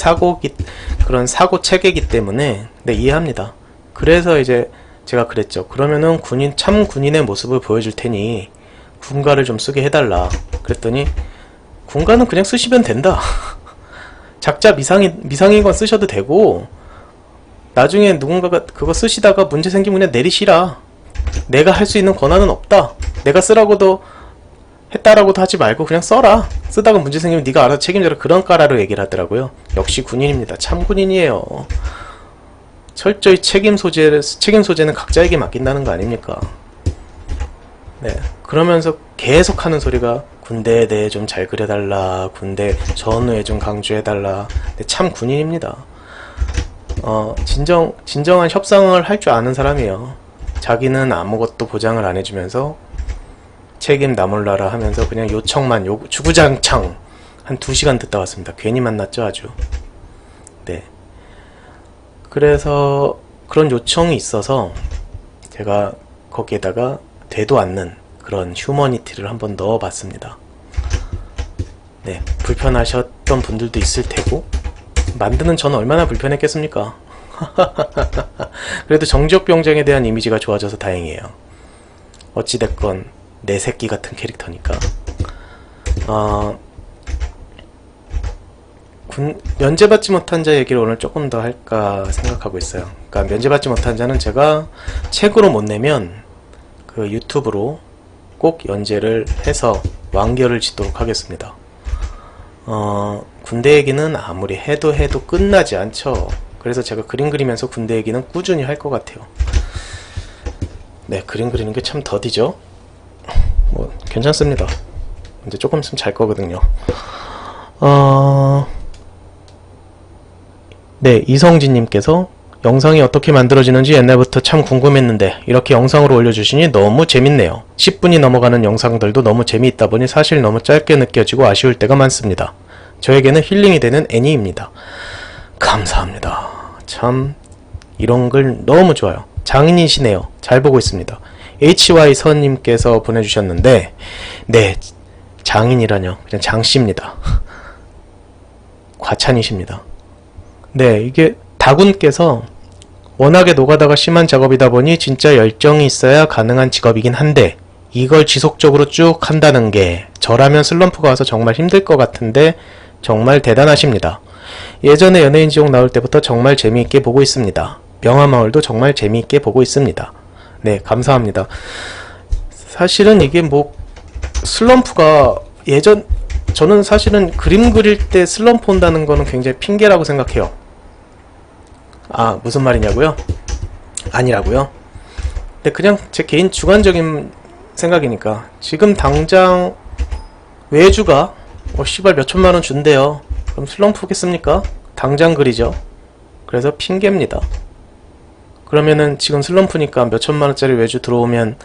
그런 사고 체계이기 때문에 네, 이해합니다. 그래서 이제 제가 그랬죠. 그러면은 참 군인의 모습을 보여줄 테니 군가를 좀 쓰게 해달라. 그랬더니 군가는 그냥 쓰시면 된다. 작자 미상인 건 쓰셔도 되고 나중에 누군가가 그거 쓰시다가 문제 생기면 그냥 내리시라. 내가 할 수 있는 권한은 없다. 내가 쓰라고도 했다라고도 하지 말고 그냥 써라. 쓰다가 문제 생기면 네가 알아서 책임져라. 그런 까라로 얘기를 하더라고요. 역시 군인입니다. 참 군인이에요. 철저히 책임 소재는 각자에게 맡긴다는 거 아닙니까? 네. 그러면서 계속 하는 소리가 군대에 대해 좀 잘 그려달라. 군대 전후에 좀 강조해달라. 근데 참 군인입니다. 진정한 협상을 할 줄 아는 사람이에요. 자기는 아무것도 보장을 안 해주면서 책임 나 몰라라 하면서 그냥 요청만 주구장창 한 2시간 듣다 왔습니다. 괜히 만났죠, 아주. 네. 그래서 그런 요청이 있어서 제가 거기에다가 되도 않는 그런 휴머니티를 한번 넣어봤습니다. 네. 불편하셨던 분들도 있을 테고 만드는 저는 얼마나 불편했겠습니까? 그래도 정지혁병장에 대한 이미지가 좋아져서 다행이에요. 어찌됐건 내 새끼 같은 캐릭터니까. 면제받지 못한 자 얘기를 오늘 조금 더 할까 생각하고 있어요. 그러니까 면제받지 못한 자는 제가 책으로 못 내면 그 유튜브로 꼭 연재를 해서 완결을 짓도록 하겠습니다. 군대 얘기는 아무리 해도 끝나지 않죠. 그래서 제가 그림 그리면서 군대 얘기는 꾸준히 할 것 같아요. 네, 그림 그리는 게 참 더디죠? 뭐 괜찮습니다. 이제 조금 있으면 잘 거거든요. 네, 이성진님께서 영상이 어떻게 만들어지는지 옛날부터 참 궁금했는데 이렇게 영상으로 올려주시니 너무 재밌네요. 10분이 넘어가는 영상들도 너무 재미있다 보니 사실 너무 짧게 느껴지고 아쉬울 때가 많습니다. 저에게는 힐링이 되는 애니입니다. 감사합니다. 참 이런 글 너무 좋아요. 장인이시네요. 잘 보고 있습니다. HY 선님께서 보내주셨는데 네, 장인이라뇨. 그냥 장씨입니다. 과찬이십니다. 네, 이게 다군께서 워낙에 노가다가 심한 작업이다 보니 진짜 열정이 있어야 가능한 직업이긴 한데 이걸 지속적으로 쭉 한다는 게 저라면 슬럼프가 와서 정말 힘들 것 같은데 정말 대단하십니다. 예전에 연예인 지옥 나올 때부터 정말 재미있게 보고 있습니다. 명화마을도 정말 재미있게 보고 있습니다. 네, 감사합니다. 사실은 이게 뭐 슬럼프가 저는 사실은 그림 그릴 때 슬럼프 온다는 거는 굉장히 핑계라고 생각해요. 아, 무슨 말이냐고요? 아니라고요? 근데 그냥 제 개인 주관적인 생각이니까 지금 당장 외주가 씨발 몇천만원 준대요. 그럼 슬럼프겠습니까? 당장 그리죠. 그래서 핑계입니다. 그러면은 지금 슬럼프니까 몇천만원짜리 외주 들어오면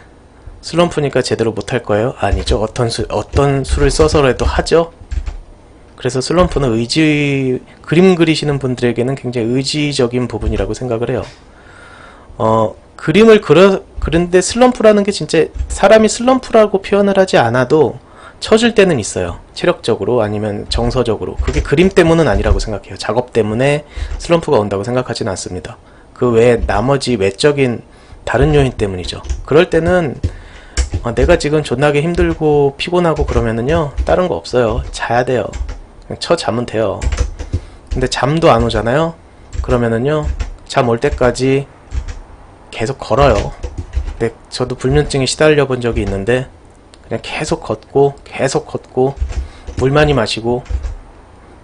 슬럼프니까 제대로 못할 거예요? 아니죠. 어떤 수를 써서라도 하죠. 그래서 슬럼프는 그림 그리시는 분들에게는 굉장히 의지적인 부분이라고 생각을 해요. 그림을 그런데 슬럼프라는 게 진짜 사람이 슬럼프라고 표현을 하지 않아도 처질 때는 있어요. 체력적으로 아니면 정서적으로. 그게 그림 때문은 아니라고 생각해요. 작업 때문에 슬럼프가 온다고 생각하지는 않습니다. 그 외에 나머지 외적인 다른 요인 때문이죠. 그럴 때는 내가 지금 존나게 힘들고 피곤하고 그러면은요 다른 거 없어요. 자야 돼요. 그냥 자면 돼요. 근데 잠도 안 오잖아요. 그러면은요 잠 올 때까지 계속 걸어요. 근데 저도 불면증에 시달려 본 적이 있는데 그냥 계속 걷고 물 많이 마시고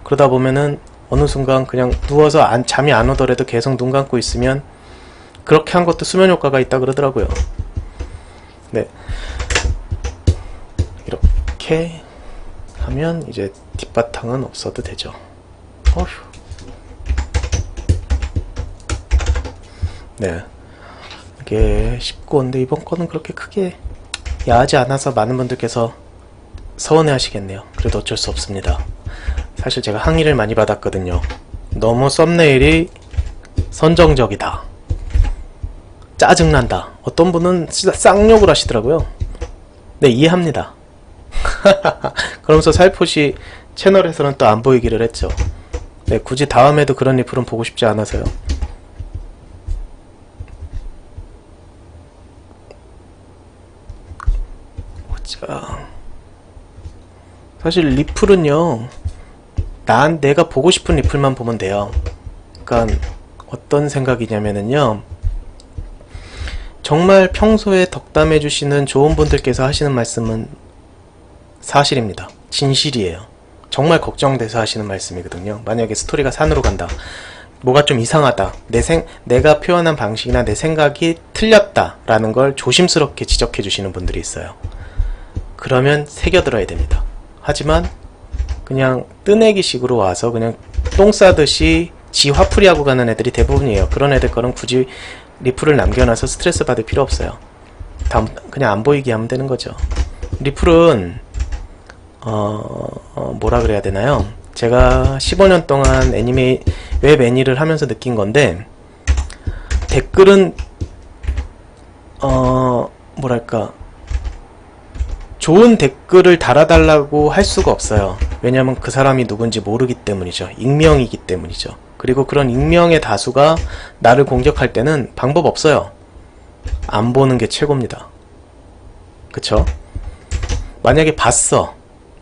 그러다 보면은 어느 순간 그냥 누워서 잠이 안 오더라도 계속 눈 감고 있으면 그렇게 한 것도 수면 효과가 있다 그러더라고요. 네, 이렇게 하면 이제 뒷바탕은 없어도 되죠. 어휴. 네, 이게 쉽고 근데 이번 거는 그렇게 크게 야하지 않아서 많은 분들께서 서운해 하시겠네요. 그래도 어쩔 수 없습니다. 사실 제가 항의를 많이 받았거든요. 너무 썸네일이 선정적이다, 짜증난다. 어떤 분은 진짜 쌍욕을 하시더라고요. 네, 이해합니다. 그러면서 살포시 채널에서는 또 안 보이기를 했죠. 네, 굳이 다음에도 그런 리플은 보고 싶지 않아서요. 보자. 사실 리플은요, 내가 보고 싶은 리플만 보면 돼요. 그러니까 어떤 생각이냐면은요, 정말 평소에 덕담해 주시는 좋은 분들께서 하시는 말씀은 사실입니다. 진실이에요. 정말 걱정돼서 하시는 말씀이거든요. 만약에 스토리가 산으로 간다, 뭐가 좀 이상하다, 내가 표현한 방식이나 내 생각이 틀렸다라는 걸 조심스럽게 지적해 주시는 분들이 있어요. 그러면 새겨들어야 됩니다. 하지만 그냥 뜨내기식으로 와서 그냥 똥 싸듯이 지 화풀이하고 가는 애들이 대부분이에요. 그런 애들 거는 굳이 리플을 남겨놔서 스트레스 받을 필요 없어요. 그냥 안 보이게 하면 되는 거죠. 리플은 뭐라 그래야 되나요? 제가 15년 동안 웹 애니를 하면서 느낀 건데, 댓글은 뭐랄까, 좋은 댓글을 달아달라고 할 수가 없어요. 왜냐면 그 사람이 누군지 모르기 때문이죠. 익명이기 때문이죠. 그리고 그런 익명의 다수가 나를 공격할 때는 방법 없어요. 안 보는 게 최고입니다. 그쵸? 만약에 봤어.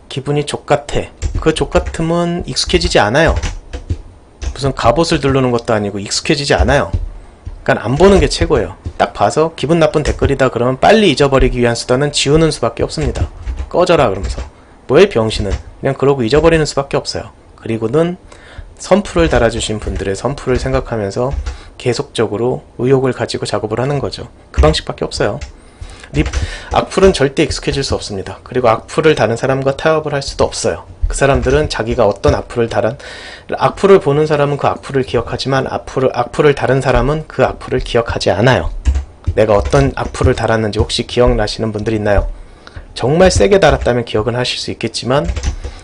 기분이 족같아. 그 족같음은 익숙해지지 않아요. 무슨 갑옷을 두르는 것도 아니고 익숙해지지 않아요. 그러니까 안 보는 게 최고예요. 딱 봐서 기분 나쁜 댓글이다 그러면 빨리 잊어버리기 위한 수단은 지우는 수밖에 없습니다. 꺼져라 그러면서. 뭐해 병신은. 그냥 그러고 잊어버리는 수밖에 없어요. 그리고는 선풀을 달아주신 분들의 선풀을 생각하면서 계속적으로 의욕을 가지고 작업을 하는 거죠. 그 방식밖에 없어요. 악플은 절대 익숙해질 수 없습니다. 그리고 악플을 다는 사람과 타협을 할 수도 없어요. 그 사람들은 자기가 어떤 악플을 보는 사람은 그 악플을 기억하지만 악플을 다른 사람은 그 악플을 기억하지 않아요. 내가 어떤 악플을 달았는지 혹시 기억나시는 분들 있나요? 정말 세게 달았다면 기억은 하실 수 있겠지만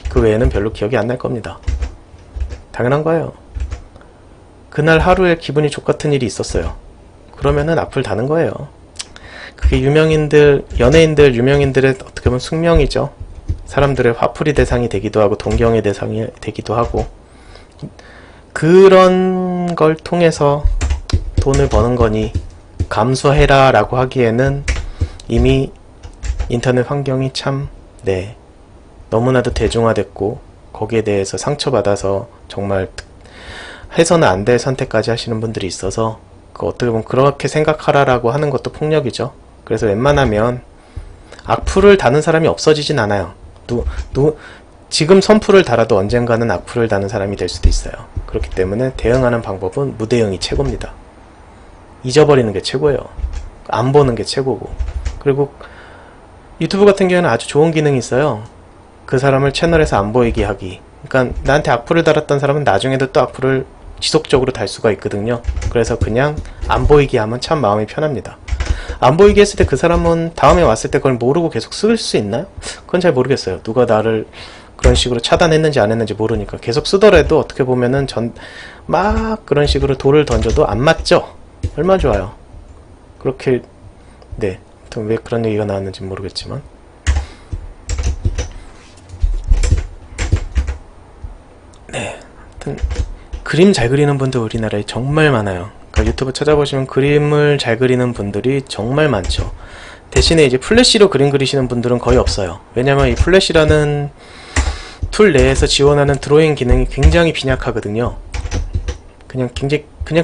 그 외에는 별로 기억이 안 날 겁니다. 당연한 거예요. 그날 하루에 기분이 족같은 일이 있었어요. 그러면은 악플 다는 거예요. 그게 연예인들, 유명인들의 어떻게 보면 숙명이죠. 사람들의 화풀이 대상이 되기도 하고 동경의 대상이 되기도 하고, 그런 걸 통해서 돈을 버는 거니 감수해라 라고 하기에는 이미 인터넷 환경이 참 너무나도 대중화됐고 거기에 대해서 상처받아서 정말 해서는 안 될 선택까지 하시는 분들이 있어서 어떻게 보면 그렇게 생각하라라고 하는 것도 폭력이죠. 그래서 웬만하면 악플을 다는 사람이 없어지진 않아요. 지금 선풀을 달아도 언젠가는 악플을 다는 사람이 될 수도 있어요. 그렇기 때문에 대응하는 방법은 무대응이 최고입니다. 잊어버리는 게 최고예요. 안 보는 게 최고고. 그리고 유튜브 같은 경우에는 아주 좋은 기능이 있어요. 그 사람을 채널에서 안 보이게 하기. 그러니까 나한테 악플을 달았던 사람은 나중에도 또 악플을 지속적으로 달 수가 있거든요. 그래서 그냥 안 보이게 하면 참 마음이 편합니다. 안 보이게 했을 때 그 사람은 다음에 왔을 때 그걸 모르고 계속 쓸 수 있나요? 그건 잘 모르겠어요. 누가 나를 그런 식으로 차단했는지 안 했는지 모르니까. 계속 쓰더라도 어떻게 보면은 막 그런 식으로 돌을 던져도 안 맞죠? 얼마나 좋아요. 그렇게 아무튼 왜 그런 얘기가 나왔는지 모르겠지만, 아무튼 그림 잘 그리는 분들 우리나라에 정말 많아요. 그러니까 유튜브 찾아보시면 그림을 잘 그리는 분들이 정말 많죠. 대신에 이제 플래시로 그림 그리시는 분들은 거의 없어요. 왜냐면 이 플래시라는 툴 내에서 지원하는 드로잉 기능이 굉장히 빈약하거든요. 그냥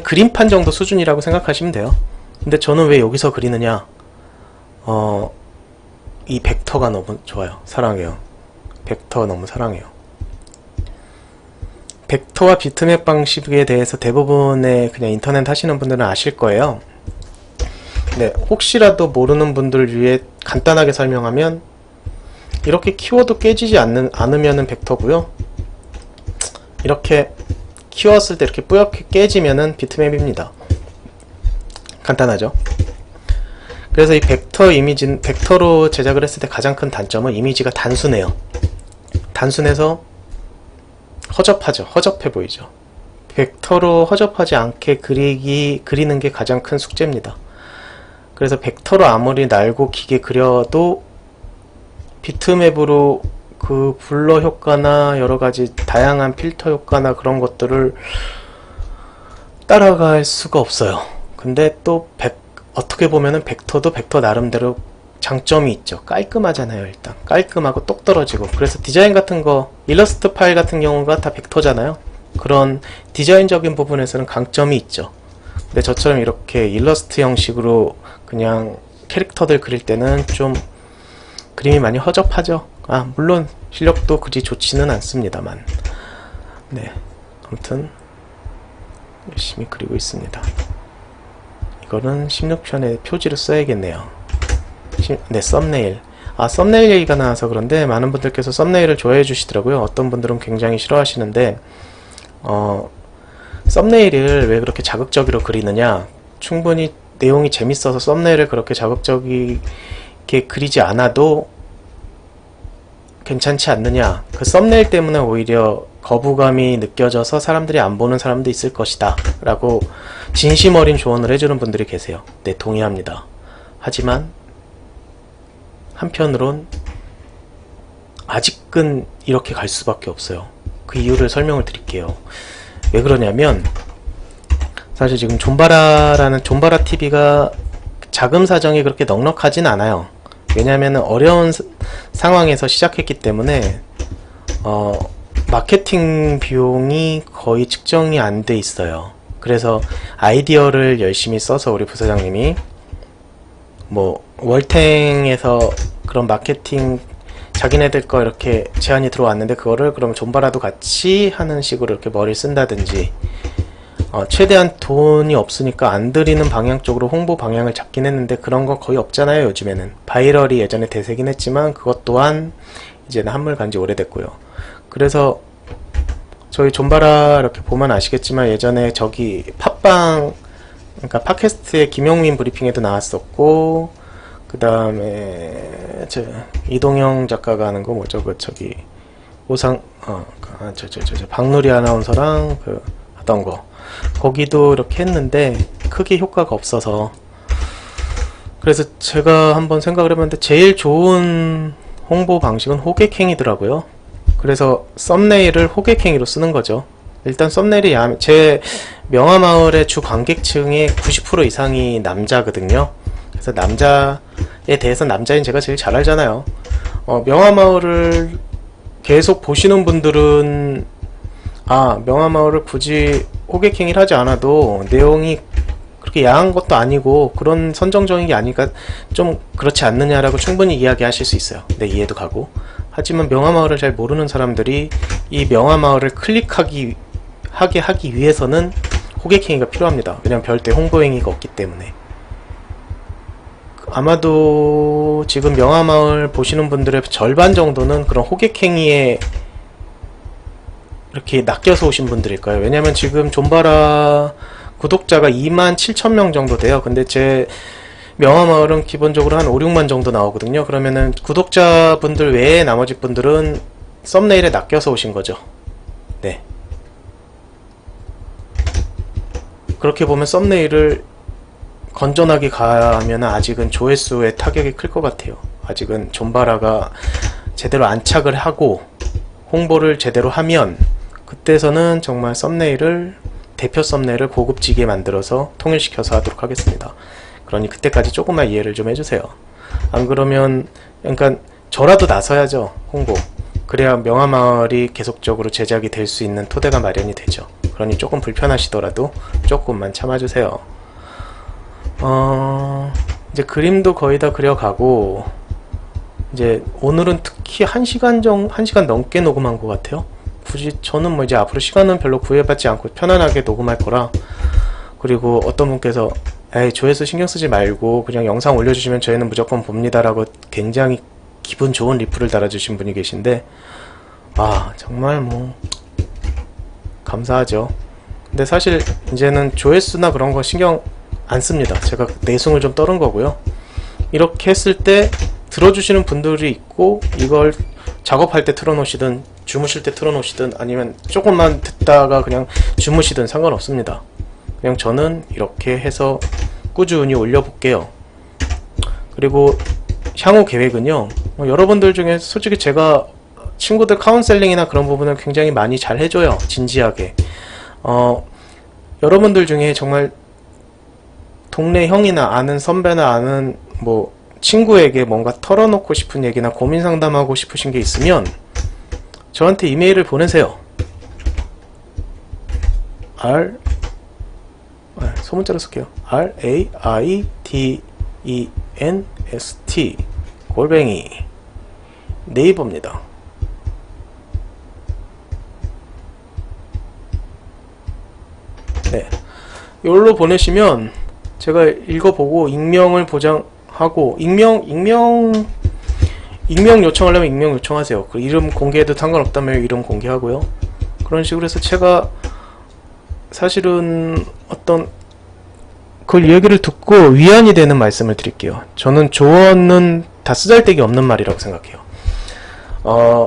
그림판 정도 수준이라고 생각하시면 돼요. 근데 저는 왜 여기서 그리느냐? 이 벡터가 너무 좋아요. 사랑해요. 벡터 너무 사랑해요. 벡터와 비트맵 방식에 대해서 대부분의 그냥 인터넷 하시는 분들은 아실 거예요. 혹시라도 모르는 분들을 위해 간단하게 설명하면, 이렇게 키워도 깨지지 않으면은 벡터고요. 이렇게 키웠을 때 이렇게 뿌옇게 깨지면은 비트맵입니다. 간단하죠? 그래서 이 벡터로 제작을 했을 때 가장 큰 단점은 이미지가 단순해요. 단순해서 허접하죠. 허접해 보이죠. 벡터로 허접하지 않게 그리는 게 가장 큰 숙제입니다. 그래서 벡터로 아무리 날고 기게 그려도 비트맵으로 그 블러 효과나 여러가지 다양한 필터 효과나 그런 것들을 따라갈 수가 없어요. 근데 또 어떻게 보면은 벡터도 벡터 나름대로 장점이 있죠. 깔끔하잖아요. 일단 깔끔하고 똑 떨어지고. 그래서 디자인 같은 거, 일러스트 파일 같은 경우가 다 벡터잖아요. 그런 디자인적인 부분에서는 강점이 있죠. 근데 저처럼 이렇게 일러스트 형식으로 그냥 캐릭터들 그릴 때는 좀 그림이 많이 허접하죠. 물론 실력도 그리 좋지는 않습니다만. 네, 아무튼 열심히 그리고 있습니다. 이거는 16편에 표지로 써야겠네요. 네, 썸네일. 썸네일 얘기가 나와서 그런데 많은 분들께서 썸네일을 좋아해 주시더라고요. 어떤 분들은 굉장히 싫어하시는데 썸네일을 왜 그렇게 자극적으로 그리느냐, 충분히 내용이 재밌어서 썸네일을 그렇게 자극적이게 그리지 않아도 괜찮지 않느냐, 그 썸네일 때문에 오히려 거부감이 느껴져서 사람들이 안 보는 사람도 있을 것이다 라고 진심 어린 조언을 해주는 분들이 계세요. 네, 동의합니다. 하지만 한편으론 아직은 이렇게 갈 수밖에 없어요. 그 이유를 설명을 드릴게요. 왜 그러냐면, 사실 지금 존바라라는 존바라 TV가 자금 사정이 그렇게 넉넉하진 않아요. 왜냐하면 어려운 상황에서 시작했기 때문에 마케팅 비용이 거의 측정이 안 돼 있어요. 그래서 아이디어를 열심히 써서 우리 부사장님이 뭐 월탱에서 그런 마케팅 자기네들 거 이렇게 제안이 들어왔는데 그거를 그럼 존바라도 같이 하는 식으로 이렇게 머리를 쓴다든지, 최대한 돈이 없으니까 안 들이는 방향 쪽으로 홍보 방향을 잡긴 했는데 그런 거 거의 없잖아요. 요즘에는 바이럴이 예전에 대세긴 했지만 그것 또한 이제는 한물 간지 오래됐고요. 그래서 저희 존바라 이렇게 보면 아시겠지만 예전에 저기 팟빵, 그러니까 팟캐스트의 김용민 브리핑에도 나왔었고, 그 다음에 이동영 작가가 하는 거 뭐죠? 저기 오상 박누리 아나운서랑 하던 거, 거기도 이렇게 했는데 크게 효과가 없어서, 그래서 제가 한번 생각을 해봤는데 제일 좋은 홍보 방식은 호객행위더라고요. 그래서 썸네일을 호객행위로 쓰는 거죠. 일단 썸네일이 제 명화마을의 주 관객층의 90% 이상이 남자거든요. 그래서 남자에 대해서 남자인 제가 제일 잘 알잖아요. 명화마을을 계속 보시는 분들은 명화마을을 굳이 호객행위를 하지 않아도 내용이 그렇게 야한 것도 아니고 그런 선정적인 게 아니니까 좀 그렇지 않느냐라고 충분히 이야기하실 수 있어요. 네, 이해도 가고. 하지만 명화마을을 잘 모르는 사람들이 이 명화마을을 클릭하게 하기 위해서는 호객행위가 필요합니다. 왜냐면 별도의 홍보행위가 없기 때문에. 아마도 지금 명화마을 보시는 분들의 절반 정도는 그런 호객행위에 이렇게 낚여서 오신 분들일 거예요. 왜냐면 지금 존바라 구독자가 27,000명 정도 돼요. 근데 제 명화마을은 기본적으로 한 5, 6만 정도 나오거든요. 그러면은 구독자분들 외에 나머지 분들은 썸네일에 낚여서 오신 거죠. 네. 그렇게 보면 썸네일을 건전하게 가면 아직은 조회수의 타격이 클 것 같아요. 아직은 존바라가 제대로 안착을 하고 홍보를 제대로 하면 그때서는 정말 대표 썸네일을 고급지게 만들어서 통일시켜서 하도록 하겠습니다. 그러니 그때까지 조금만 이해를 좀 해주세요. 안 그러면, 그러니까 저라도 나서야죠, 홍보. 그래야 명화마을이 계속적으로 제작이 될 수 있는 토대가 마련이 되죠. 그러니 조금 불편하시더라도 조금만 참아주세요. 이제 그림도 거의 다 그려가고, 이제 오늘은 특히 1시간 넘게 녹음한 것 같아요. 굳이 저는 뭐 이제 앞으로 시간은 별로 구애받지 않고 편안하게 녹음할 거라. 그리고 어떤 분께서 조회수 신경 쓰지 말고 그냥 영상 올려주시면 저희는 무조건 봅니다 라고 굉장히 기분 좋은 리플을 달아주신 분이 계신데, 정말 뭐 감사하죠. 근데 사실 이제는 조회수나 그런 거 신경 안 씁니다. 제가 내숭을 좀 떨은 거고요. 이렇게 했을 때 들어주시는 분들이 있고, 이걸 작업할 때 틀어놓으시든 주무실 때 틀어놓으시든 아니면 조금만 듣다가 그냥 주무시든 상관없습니다. 그냥 저는 이렇게 해서 꾸준히 올려볼게요. 그리고 향후 계획은요, 여러분들 중에 솔직히 제가 친구들 카운셀링이나 그런 부분을 굉장히 많이 잘 해줘요. 진지하게. 여러분들 중에 정말 동네 형이나 아는 선배나 아는 뭐 친구에게 뭔가 털어놓고 싶은 얘기나 고민 상담하고 싶으신 게 있으면 저한테 이메일을 보내세요. 소문자로 쓸게요. RAIDENST 골뱅이 네이버입니다. 네, 여기로 보내시면 제가 읽어보고 익명을 보장하고 익명 요청하려면 익명 요청하세요. 그 이름 공개해도 상관없다면 이름 공개하고요. 그런 식으로 해서 제가 사실은 어떤 그 얘기를 듣고 위안이 되는 말씀을 드릴게요. 저는 조언은 다 쓰잘데기 없는 말이라고 생각해요.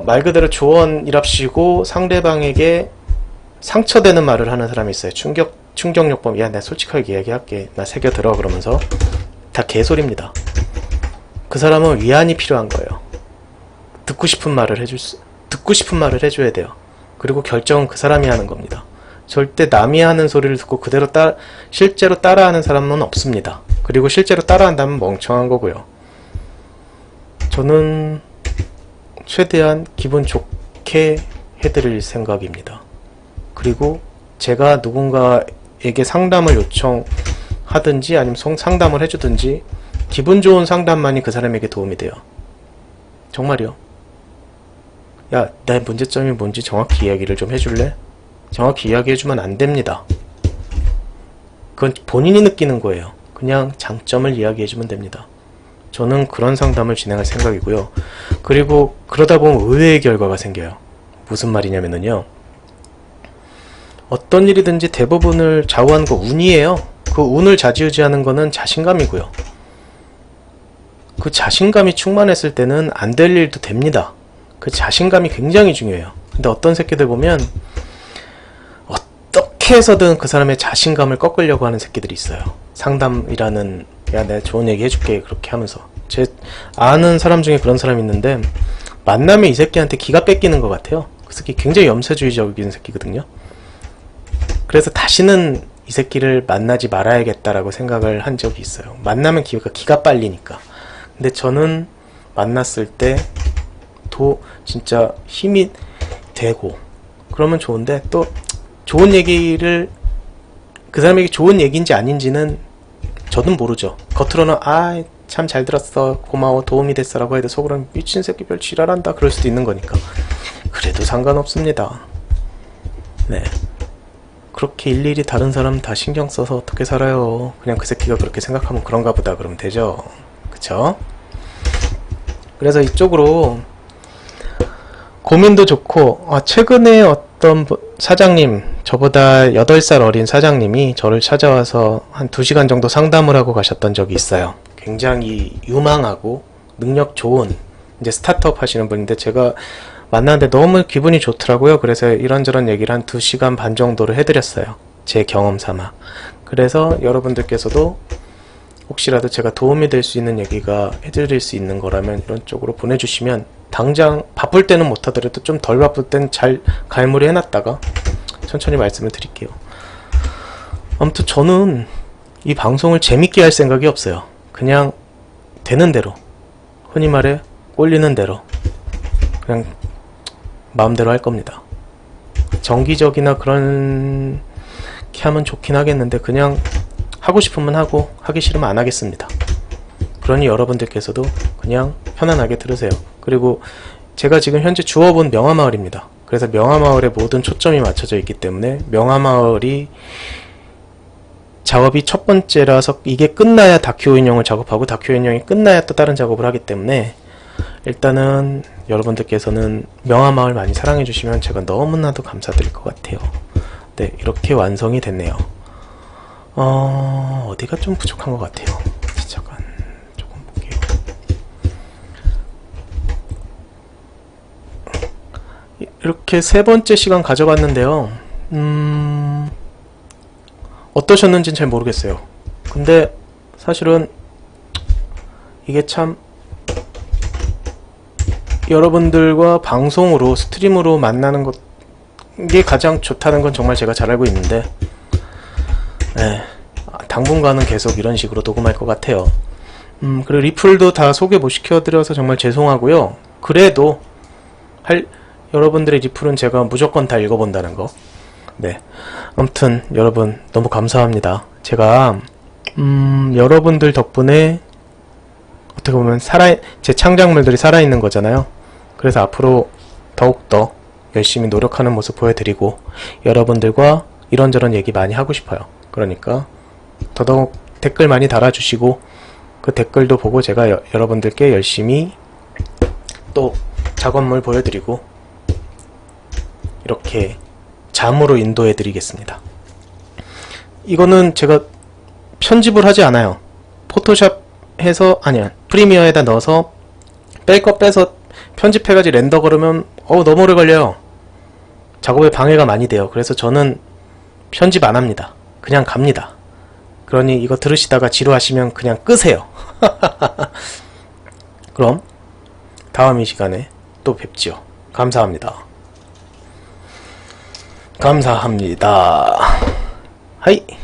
말 그대로 조언이랍시고 상대방에게 상처되는 말을 하는 사람이 있어요. 충격요법. 야, 내가 솔직하게 이야기할게. 나 새겨들어. 그러면서 다 개소리입니다. 그 사람은 위안이 필요한 거예요. 듣고 싶은 말을 해줘야 돼요. 그리고 결정은 그 사람이 하는 겁니다. 절대 남이 하는 소리를 듣고 그대로 실제로 따라하는 사람은 없습니다. 그리고 실제로 따라한다면 멍청한 거고요. 저는 최대한 기분 좋게 해드릴 생각입니다. 그리고 제가 누군가에게 상담을 요청하든지 아니면 상담을 해주든지 기분 좋은 상담만이 그 사람에게 도움이 돼요. 정말이요. 야, 내 문제점이 뭔지 정확히 이야기를 좀 해줄래? 정확히 이야기해주면 안 됩니다. 그건 본인이 느끼는 거예요. 그냥 장점을 이야기해주면 됩니다. 저는 그런 상담을 진행할 생각이고요. 그리고 그러다 보면 의외의 결과가 생겨요. 무슨 말이냐면요. 어떤 일이든지 대부분을 좌우하는 거 운이에요. 그 운을 좌지우지하는 거는 자신감이고요. 그 자신감이 충만했을 때는 안 될 일도 됩니다. 그 자신감이 굉장히 중요해요. 근데 어떤 새끼들 보면 어떻게 해서든 그 사람의 자신감을 꺾으려고 하는 새끼들이 있어요. 상담이라는, 야, 내가 좋은 얘기 해줄게, 그렇게 하면서. 제 아는 사람 중에 그런 사람이 있는데 만나면 이 새끼한테 기가 뺏기는 것 같아요. 그 새끼 굉장히 염세주의적인 새끼거든요. 그래서 다시는 이 새끼를 만나지 말아야겠다라고 생각을 한 적이 있어요. 만나면 기가 빨리니까. 근데 저는 만났을 때 진짜 힘이 되고 그러면 좋은데, 또 좋은 얘기를 그 사람에게 좋은 얘기인지 아닌지는 저는 모르죠. 겉으로는 참 잘 들었어, 고마워, 도움이 됐어 라고 해도 속으로는 미친 새끼 별 지랄한다 그럴 수도 있는 거니까. 그래도 상관없습니다. 네, 그렇게 일일이 다른 사람 다 신경 써서 어떻게 살아요. 그냥 그 새끼가 그렇게 생각하면 그런가 보다 그러면 되죠. 그쵸? 그래서 이쪽으로 고민도 좋고, 최근에 어떤 사장님, 저보다 8살 어린 사장님이 저를 찾아와서 한 2시간 정도 상담을 하고 가셨던 적이 있어요. 굉장히 유망하고 능력 좋은 이제 스타트업 하시는 분인데 제가 만났는데 너무 기분이 좋더라고요. 그래서 이런저런 얘기를 한 2시간 반 정도를 해드렸어요. 제 경험 삼아. 그래서 여러분들께서도 혹시라도 제가 도움이 될 수 있는 얘기가 해드릴 수 있는 거라면 이런 쪽으로 보내주시면, 당장 바쁠 때는 못하더라도 좀 덜 바쁠 땐 잘 갈무리 해놨다가 천천히 말씀을 드릴게요. 아무튼 저는 이 방송을 재밌게 할 생각이 없어요. 그냥 되는 대로, 흔히 말해 꼴리는 대로 그냥 마음대로 할 겁니다. 정기적이나 그런 게 하면 좋긴 하겠는데 그냥 하고 싶으면 하고 하기 싫으면 안 하겠습니다. 그러니 여러분들께서도 그냥 편안하게 들으세요. 그리고 제가 지금 현재 주어본 명화마을입니다. 그래서 명화마을에 모든 초점이 맞춰져 있기 때문에 명화마을이 작업이 첫 번째라서 이게 끝나야 다큐 인형을 작업하고 다큐 인형이 끝나야 또 다른 작업을 하기 때문에 일단은 여러분들께서는 명화마을 많이 사랑해 주시면 제가 너무나도 감사드릴 것 같아요. 네, 이렇게 완성이 됐네요. 어디가 좀 부족한 것 같아요. 잠깐 조금 볼게요. 이렇게 3번째 시간 가져봤는데요. 어떠셨는지는 잘 모르겠어요. 근데 사실은 이게 참 여러분들과 방송으로 스트림으로 만나는 게 가장 좋다는 건 정말 제가 잘 알고 있는데, 네, 당분간은 계속 이런 식으로 녹음할 것 같아요. 그리고 리플도 다 소개 못 시켜드려서 정말 죄송하고요. 그래도 여러분들의 리플은 제가 무조건 다 읽어본다는 거, 네. 아무튼 여러분 너무 감사합니다. 제가 여러분들 덕분에 어떻게 보면 제 창작물들이 살아있는 거잖아요. 그래서 앞으로 더욱더 열심히 노력하는 모습 보여드리고 여러분들과 이런저런 얘기 많이 하고 싶어요. 그러니까 더더욱 댓글 많이 달아주시고 그 댓글도 보고 제가 여러분들께 열심히 또 작업물 보여드리고 이렇게 잠으로 인도해드리겠습니다. 이거는 제가 편집을 하지 않아요. 포토샵 해서 아니야 프리미어에다 넣어서 뺄 거 빼서 편집해가지고 렌더 걸으면 너무 오래 걸려요. 작업에 방해가 많이 돼요. 그래서 저는 편집 안 합니다. 그냥 갑니다. 그러니 이거 들으시다가 지루하시면 그냥 끄세요. 그럼 다음 이 시간에 또 뵙지요. 감사합니다. 감사합니다. 하이.